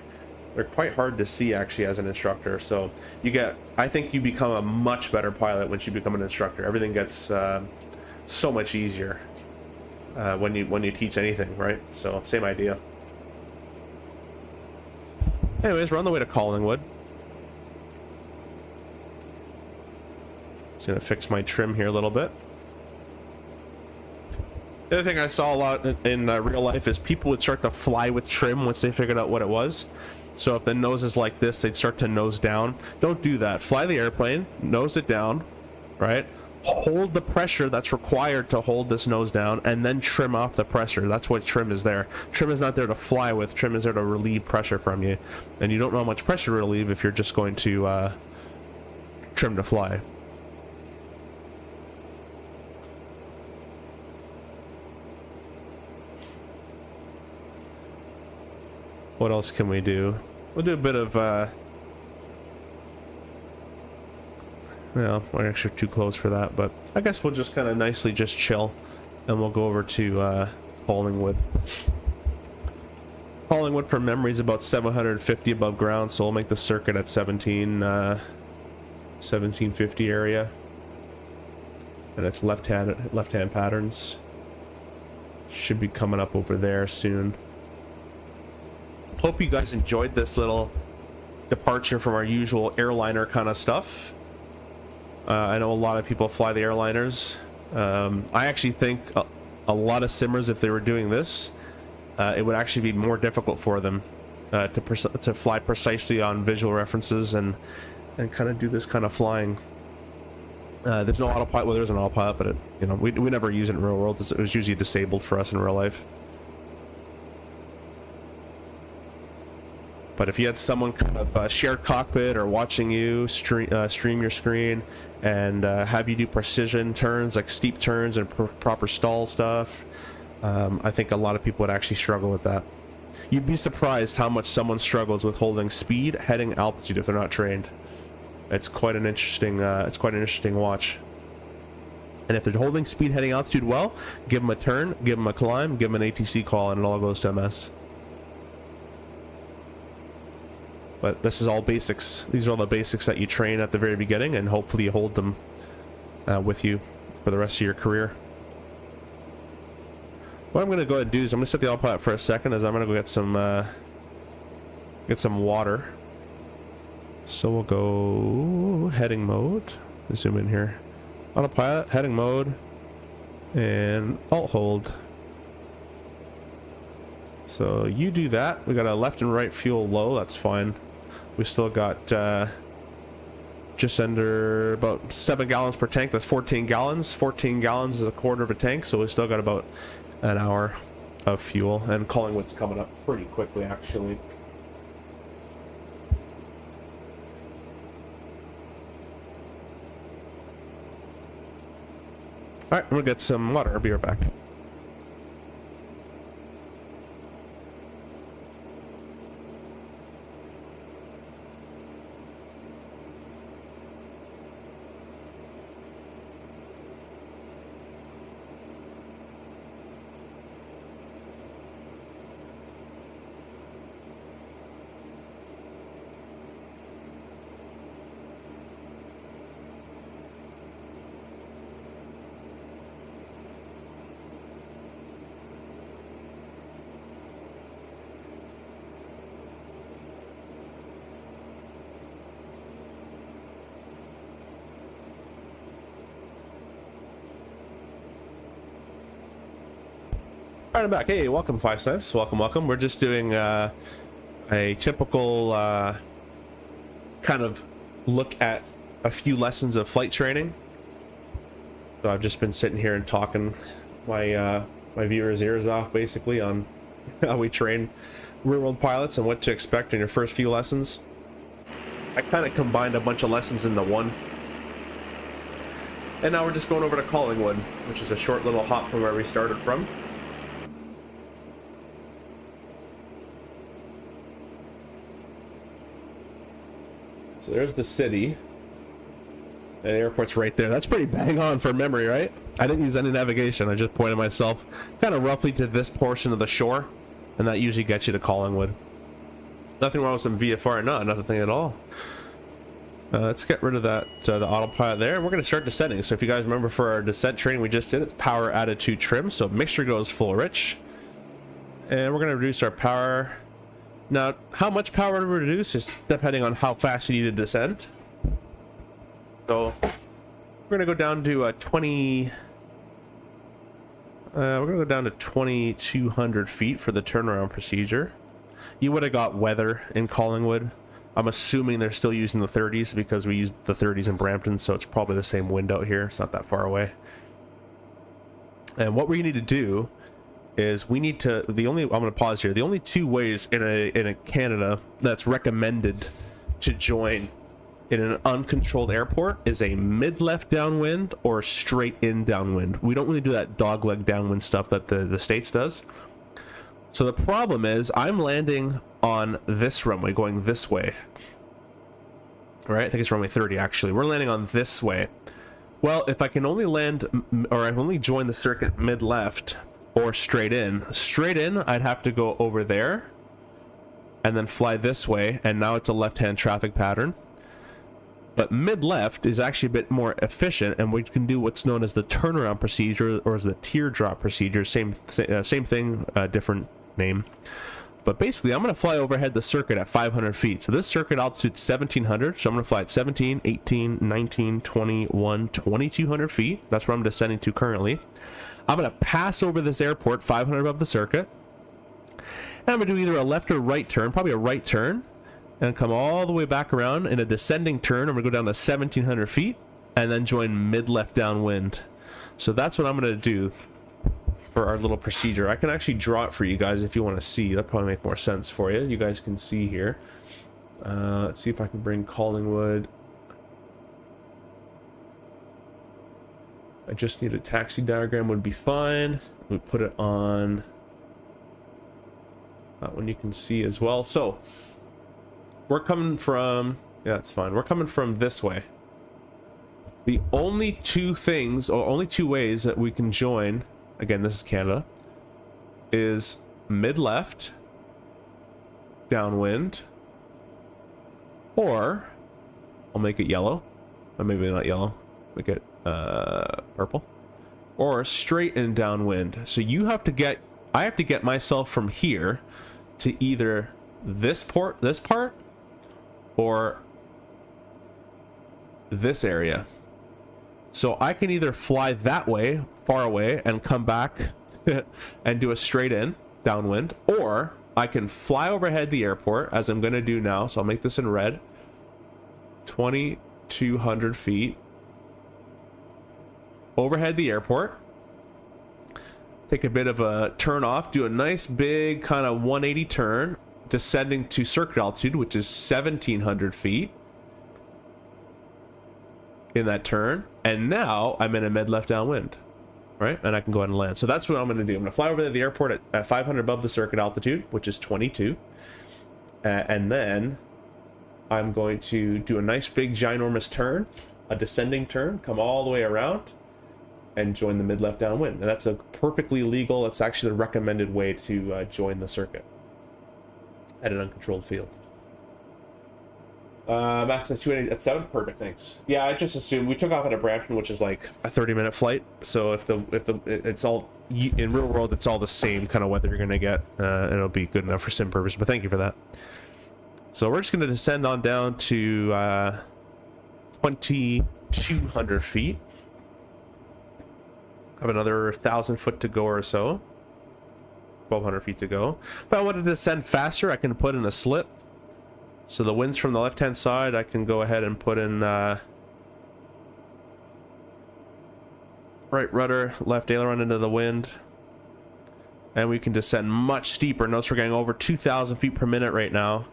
they're quite hard to see actually as an instructor. So you get, I think you become a much better pilot once you become an instructor. Everything gets so much easier when you teach anything, right? So same idea. Anyways, we're on the way to Collingwood. Just gonna fix my trim here a little bit. The other thing I saw a lot in real life is people would start to fly with trim once they figured out what it was. So if the nose is like this, they'd start to nose down. Don't do that. Fly the airplane, nose it down, right? Hold the pressure that's required to hold this nose down, and then trim off the pressure. That's what trim is there. Trim is not there to fly with. Trim is there to relieve pressure from you. And you don't know how much pressure to relieve if you're just going to trim to fly. What else can we do? We'll do a bit of, well, we're actually too close for that, but I guess we'll just kind of nicely just chill, and we'll go over to Collingwood. Collingwood, from memory, is about 750 above ground, so we'll make the circuit at 1750 area. And it's left-hand patterns. Should be coming up over there soon. Hope you guys enjoyed this little departure from our usual airliner kind of stuff. I know a lot of people fly the airliners. I actually think a lot of simmers, if they were doing this, it would actually be more difficult for them to fly precisely on visual references and kind of do this kind of flying. There's no autopilot. Well, there's an autopilot, but we never use it in real world. It was usually disabled for us in real life. But if you had someone kind of shared cockpit or watching you stream your screen and have you do precision turns, like steep turns and proper stall stuff, I think a lot of people would actually struggle with that. You'd be surprised how much someone struggles with holding speed, heading, altitude if they're not trained. It's quite an interesting watch. And if they're holding speed heading altitude well, give them a turn, give them a climb, give them an ATC call, and it all goes to MS. But this is all basics. These are all the basics that you train at the very beginning, and hopefully you hold them with you for the rest of your career. What I'm going to go ahead and do is I'm going to set the autopilot for a second, as I'm going to go get some water. So we'll go heading mode. Zoom in here. Autopilot, heading mode, and alt hold. So you do that. We got a left and right fuel low. That's fine. We still got just under about 7 gallons per tank. That's 14 gallons. 14 gallons is a quarter of a tank, so we still got about an hour of fuel. And Collingwood's coming up pretty quickly, actually. Alright, I'm gonna get some water. I'll be right back. Alright, I'm back. Hey, welcome, Five Snipes. Welcome. We're just doing a typical kind of look at a few lessons of flight training. So I've just been sitting here and talking my viewers' ears off, basically, on how we train real-world pilots and what to expect in your first few lessons. I kind of combined a bunch of lessons into one. And now we're just going over to Collingwood, which is a short little hop from where we started from. So there's the city. And the airport's right there. That's pretty bang on for memory, right? I didn't use any navigation. I just pointed myself kind of roughly to this portion of the shore. And that usually gets you to Collingwood. Nothing wrong with some VFR, nothing at all. Let's get rid of that, the autopilot there. We're going to start descending. So if you guys remember for our descent training we just did, it's power attitude trim. So mixture goes full rich. And we're going to reduce our power. Now, how much power to reduce is depending on how fast you need to descend. So we're going to go down to 2,200 feet for the turnaround procedure. You would have got weather in Collingwood. I'm assuming they're still using the 30s because we used the 30s in Brampton, so it's probably the same wind out here. It's not that far away. And what we need to do is we need to, I'm going to pause here. The only two ways in a Canada that's recommended to join in an uncontrolled airport is a mid-left downwind or straight in downwind. We don't really do that dogleg downwind stuff that the States does. So the problem is I'm landing on this runway going this way. All right, I think it's runway 30 actually. We're landing on this way. Well, if I can only land, or I only join the circuit mid-left or straight in, I'd have to go over there and then fly this way, and now it's a left-hand traffic pattern. But mid-left is actually a bit more efficient, and we can do what's known as the turnaround procedure or as the teardrop procedure. Same thing, different name. But basically, I'm going to fly overhead the circuit at 500 feet. So this circuit altitude is 1,700. So I'm going to fly at 17, 18, 19, 21, 2,200 feet. That's where I'm descending to currently. I'm going to pass over this airport 500 above the circuit. And I'm going to do either a left or right turn, probably a right turn, and come all the way back around in a descending turn. I'm going to go down to 1,700 feet and then join mid-left downwind. So that's what I'm going to do for our little procedure. I can actually draw it for you guys if you want to see. That'll probably make more sense for you. You guys can see here. Let's see if I can bring Collingwood. I just need a taxi diagram would be fine. We put it on that one you can see as well. So we're coming from Yeah, it's fine. We're coming from this way. The only two things, or only two ways that we can join, again, this is Canada, is mid-left, downwind, or I'll make it yellow, or maybe not yellow, make it purple, or straight and downwind. So you have to get, I have to get myself from here to either this part, or this area. So I can either fly that way, far away, and come back and do a straight in, downwind, or I can fly overhead the airport, as I'm going to do now. So I'll make this in red. 2,200 feet. Overhead the airport. Take a bit of a turn off, do a nice big kind of 180 turn, descending to circuit altitude, which is 1,700 feet. In that turn, and now I'm in a mid-left downwind, right? And I can go ahead and land. So that's what I'm going to do. I'm going to fly over to the airport at 500 above the circuit altitude, which is 22. And then I'm going to do a nice big ginormous turn, a descending turn, come all the way around, and join the mid-left downwind. And that's a perfectly legal, it's actually the recommended way to join the circuit at an uncontrolled field. Matt says 280 at 7. Perfect, thanks. Yeah, I just assumed we took off at a Brampton, which is like a 30-minute flight. So if it's all in real world, it's all the same kind of weather you're gonna get. It'll be good enough for sim purpose. But thank you for that. So we're just gonna descend on down to 2,200 feet. Have another 1,000 foot to go or so. 1,200 feet to go. If I wanted to descend faster, I can put in a slip. So the wind's from the left-hand side, I can go ahead and put in right rudder, left aileron into the wind. And we can descend much steeper. Notice we're getting over 2,000 feet per minute right now.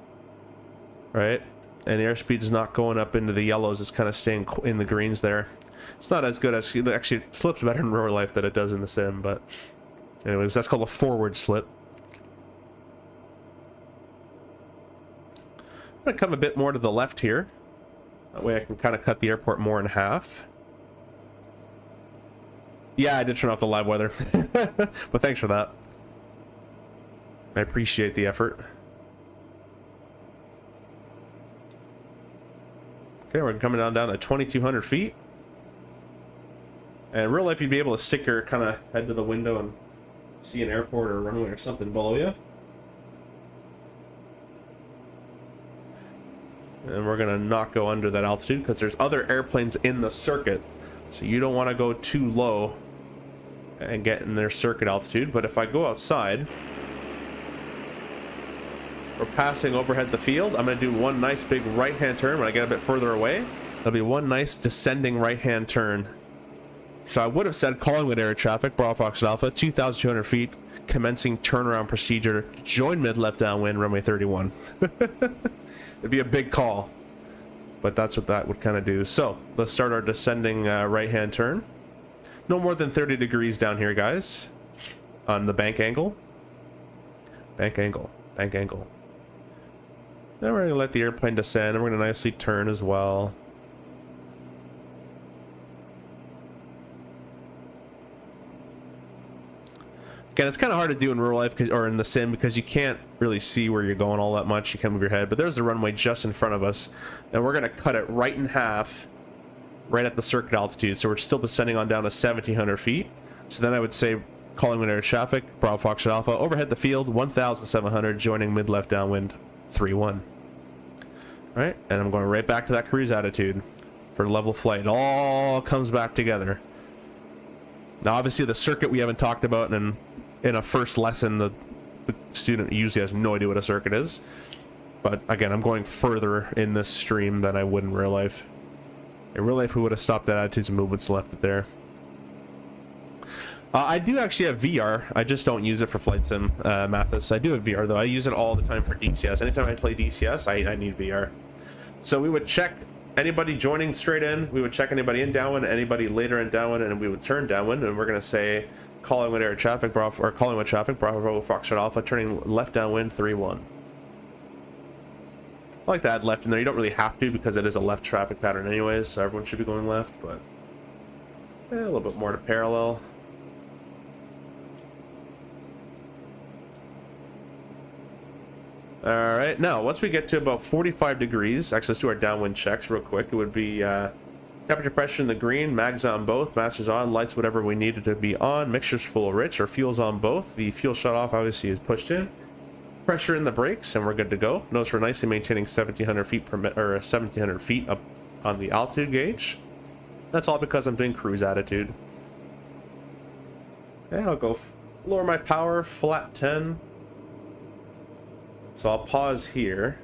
Right? And the airspeed is not going up into the yellows, it's kind of staying in the greens there. It's not as good as, actually it slips better in real life than it does in the sim, but anyways, that's called a forward slip. I'm gonna come a bit more to the left here. That way I can kind of cut the airport more in half. Yeah, I did turn off the live weather. But thanks for that. I appreciate the effort. Okay, we're coming down to 2,200 feet. And in real life, you'd be able to stick your kind of head to the window and see an airport or a runway or something below you. And we're gonna not go under that altitude because there's other airplanes in the circuit. So you don't want to go too low and get in their circuit altitude. But if I go outside, we're passing overhead the field. I'm gonna do one nice big right-hand turn. When I get a bit further away, there'll be one nice descending right-hand turn. So I would have said Collingwood area traffic, Bravo Fox Alpha, 2,200 feet, commencing turnaround procedure, join mid-left downwind, runway 31. It'd be a big call, but that's what that would kind of do. So let's start our descending right-hand turn. No more than 30 degrees down here, guys, on the bank angle. Bank angle, bank angle. Then we're going to let the airplane descend, and we're going to nicely turn as well. Again, it's kind of hard to do in real life or in the sim because you can't really see where you're going all that much. You can't move your head, but there's the runway just in front of us, and we're going to cut it right in half right at the circuit altitude. So we're still descending on down to 1,700 feet. So then I would say Collingwood area traffic, Bravo Fox Alpha, overhead the field, 1,700, joining mid-left downwind, 3-1. Right, and I'm going right back to that cruise attitude for level flight. It all comes back together. Now, obviously, the circuit we haven't talked about, and in a first lesson, the student usually has no idea what a circuit is. But again, I'm going further in this stream than I would in real life. In real life, we would have stopped at attitudes and movements, left it there. I do actually have VR. I just don't use it for flight sim, Mathis. I do have VR, though. I use it all the time for DCS. Anytime I play DCS, I need VR. So we would check anybody joining straight in. We would check anybody in downwind, anybody later in downwind, and we would turn downwind. And we're going to say Collingwood area traffic, Bravo, or Collingwood traffic, Bravo Foxtrot Alpha, turning left downwind, 3-1. I like to add left in there. You don't really have to because it is a left traffic pattern anyways, so everyone should be going left, but a little bit more to parallel. All right, now once we get to about 45 degrees, actually let's do our downwind checks real quick. It would be temperature, pressure in the green, mags on both, masters on, lights whatever we needed to be on, mixtures full rich, or fuel's on both. The fuel shut off obviously is pushed in. Pressure in the brakes, and we're good to go. Notice we're nicely maintaining 1,700 feet per minute, or 1,700 feet up on the altitude gauge. That's all because I'm doing cruise attitude. And I'll go lower my power, flat 10. So I'll pause here.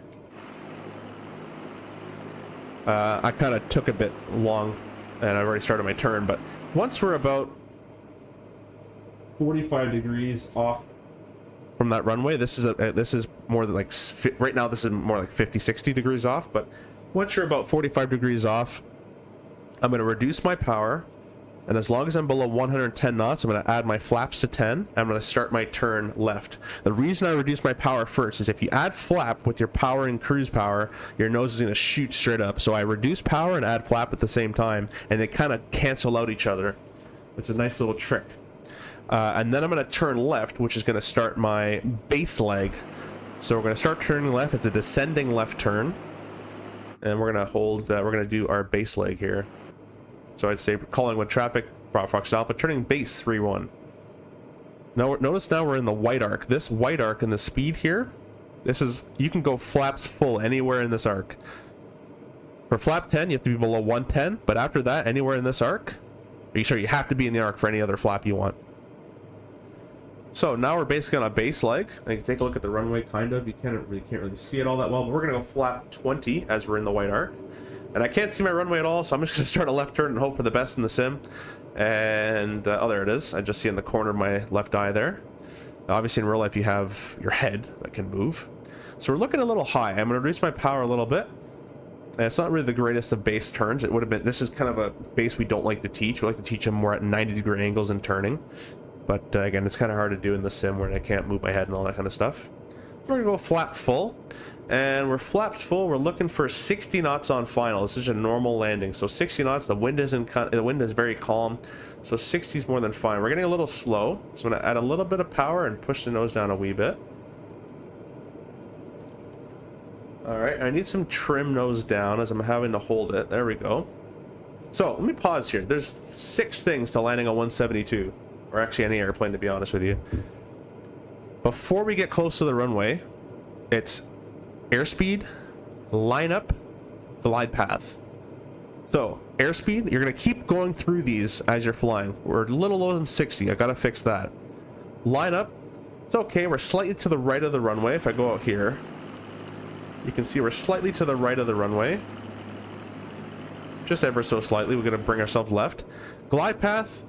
I kind of took a bit long, and I've already started my turn, but once we're about 45 degrees off from that runway, this is more than like, right now this is more like 50-60 degrees off, but once you're about 45 degrees off, I'm going to reduce my power, and as long as I'm below 110 knots, I'm going to add my flaps to 10. I'm going to start my turn left. The reason I reduce my power first is if you add flap with your power and cruise power, your nose is going to shoot straight up. So I reduce power and add flap at the same time, and they kind of cancel out each other. It's a nice little trick. And then I'm going to turn left, which is going to start my base leg. So we're going to start turning left. It's a descending left turn, and we're going to hold. We're going to do our base leg here. So I'd say calling with traffic, Bravo Fox Alpha, turning base 3-1. Now notice now we're in the white arc. This white arc and the speed here, this is, you can go flaps full anywhere in this arc. For flap 10, you have to be below 110, but after that, anywhere in this arc, you have to be in the arc for any other flap you want. So now we're basically on a base leg. I can take a look at the runway, kind of. You can't really see it all that well, but we're gonna go flap 20 as we're in the white arc. And I can't see my runway at all, so I'm just going to start a left turn and hope for the best in the sim. And, oh, there it is. I just see in the corner of my left eye there. Obviously, in real life, you have your head that can move. So we're looking a little high. I'm going to reduce my power a little bit. And it's not really the greatest of base turns. It would have been, this is kind of a base we don't like to teach. We like to teach them more at 90-degree angles and turning. But, again, it's kind of hard to do in the sim where I can't move my head and all that kind of stuff. We're going to go flap full. And we're flaps full. We're looking for 60 knots on final. This is a normal landing, so 60 knots. The wind is very calm, so 60 is more than fine. We're getting a little slow, so I'm going to add a little bit of power and push the nose down a wee bit. All right, I need some trim nose down as I'm having to hold it. There we go. So let me pause here. There's 6 things to landing a 172, or actually any airplane, to be honest with you. Before we get close to the runway, it's airspeed, lineup, glide path. So airspeed, you're going to keep going through these as you're flying. We're a little lower than 60. I got to fix that. Lineup, it's okay. We're slightly to the right of the runway. If I go out here, you can see we're slightly to the right of the runway. Just ever so slightly. We're going to bring ourselves left. Glide path,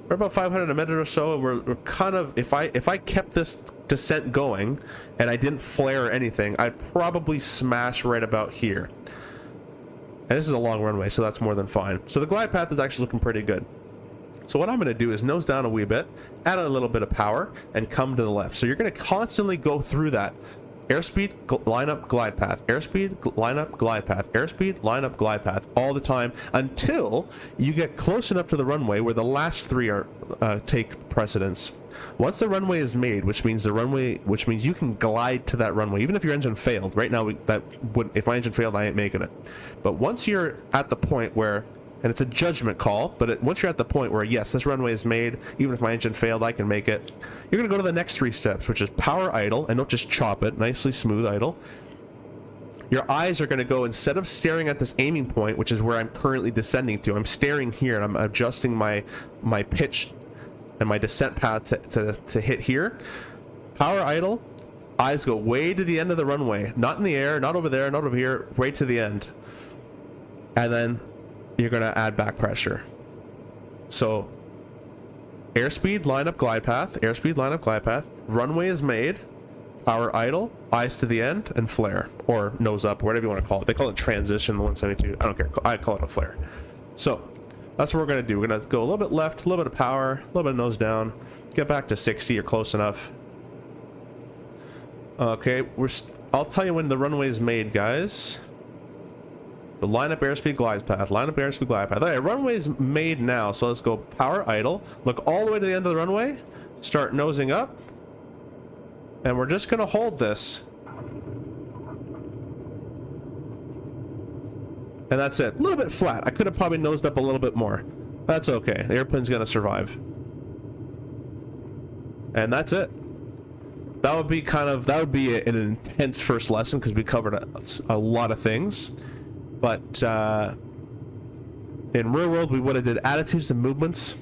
we're about 500 a minute or so, and we're kind of, if I kept this descent going and I didn't flare or anything, I'd probably smash right about here. And this is a long runway, so that's more than fine. So the glide path is actually looking pretty good. So what I'm going to do is nose down a wee bit, add a little bit of power, and come to the left. So you're going to constantly go through that. Airspeed, lineup, glide path. Airspeed, lineup, glide path. Airspeed, lineup, glide path. All the time until you get close enough to the runway where the last 3 are take precedence. Once the runway is made, which means you can glide to that runway, even if your engine failed. Right now, if my engine failed, I ain't making it. But once you're at the point where, and it's a judgment call, but once you're at the point where, yes, this runway is made, even if my engine failed, I can make it, you're going to go to the next 3 steps, which is power idle, and don't just chop it, nicely smooth idle. Your eyes are going to go, instead of staring at this aiming point, which is where I'm currently descending to, I'm staring here, and I'm adjusting my pitch and my descent path to hit here. Power idle, eyes go way to the end of the runway, not in the air, not over there, not over here, way to the end. And then you're going to add back pressure. So airspeed, lineup, glide path. Airspeed, lineup, glide path. Runway is made. Power idle. Eyes to the end. And flare. Or nose up. Whatever you want to call it. They call it transition, the 172. I don't care. I call it a flare. So that's what we're going to do. We're going to go a little bit left. A little bit of power. A little bit of nose down. Get back to 60. You're close enough. Okay. I'll tell you when the runway is made, guys. So line up airspeed glide path, line up airspeed glide path. Okay, runway's made now, so let's go power idle. Look all the way to the end of the runway. Start nosing up. And we're just gonna hold this. And that's it. A little bit flat. I could have probably nosed up a little bit more. That's okay. The airplane's gonna survive. And that's it. That would be an intense first lesson because we covered a lot of things. But in real world, we would have did attitudes and movements,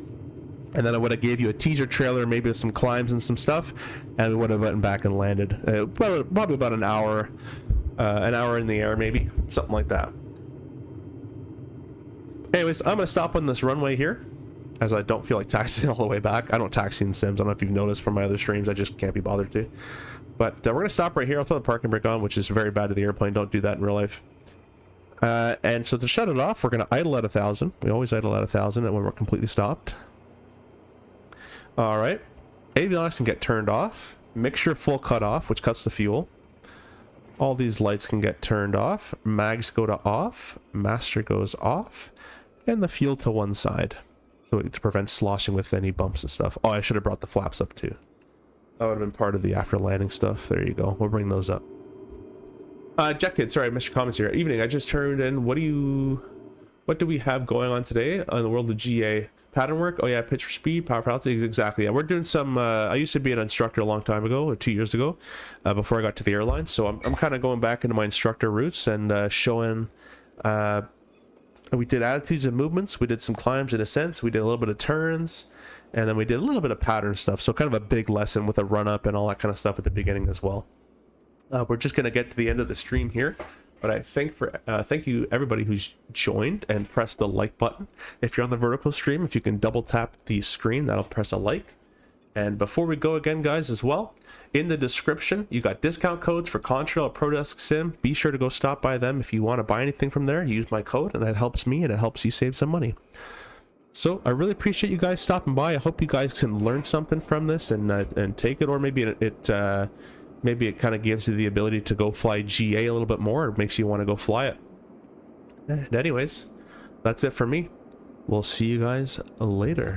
and then I would have gave you a teaser trailer, maybe with some climbs and some stuff, and we would have went back and landed. Probably about an hour in the air, maybe something like that. Anyways, I'm gonna stop on this runway here, as I don't feel like taxiing all the way back. I don't taxi in Sims. I don't know if you've noticed from my other streams. I just can't be bothered to. But we're gonna stop right here. I'll throw the parking brake on, which is very bad to the airplane. Don't do that in real life. And so to shut it off, we're going to idle at 1,000. We always idle at 1,000 when we're completely stopped. All right. Avionics can get turned off. Mixture full cut off, which cuts the fuel. All these lights can get turned off. Mags go to off. Master goes off. And the fuel to one side. So to prevent sloshing with any bumps and stuff. Oh, I should have brought the flaps up too. That would have been part of the after landing stuff. There you go. We'll bring those up. Jet Kid, sorry, Mr. Comments here. Evening, I just turned in. What do we have going on today in the world of GA? Pattern work? Oh yeah, pitch for speed, power for altitude, exactly. Yeah, we're doing some, I used to be an instructor a long time ago, or 2 years ago, before I got to the airline. So I'm kind of going back into my instructor roots and showing, we did attitudes and movements, we did some climbs and ascents, we did a little bit of turns, and then we did a little bit of pattern stuff. So kind of a big lesson with a run up and all that kind of stuff at the beginning as well. We're just going to get to the end of the stream here, but I thank you everybody who's joined and pressed the like button. If you're on the vertical stream, if you can double tap the screen, that'll press a like. And before we go again, guys, as well, in the description, you got discount codes for Contrail or ProDesk Sim. Be sure to go stop by them if you want to buy anything from there. Use my code, and that helps me, and it helps you save some money. So I really appreciate you guys stopping by. I hope you guys can learn something from this and take it, or maybe maybe it kind of gives you the ability to go fly GA a little bit more, or makes you want to go fly it. And anyways, that's it for me. We'll see you guys later.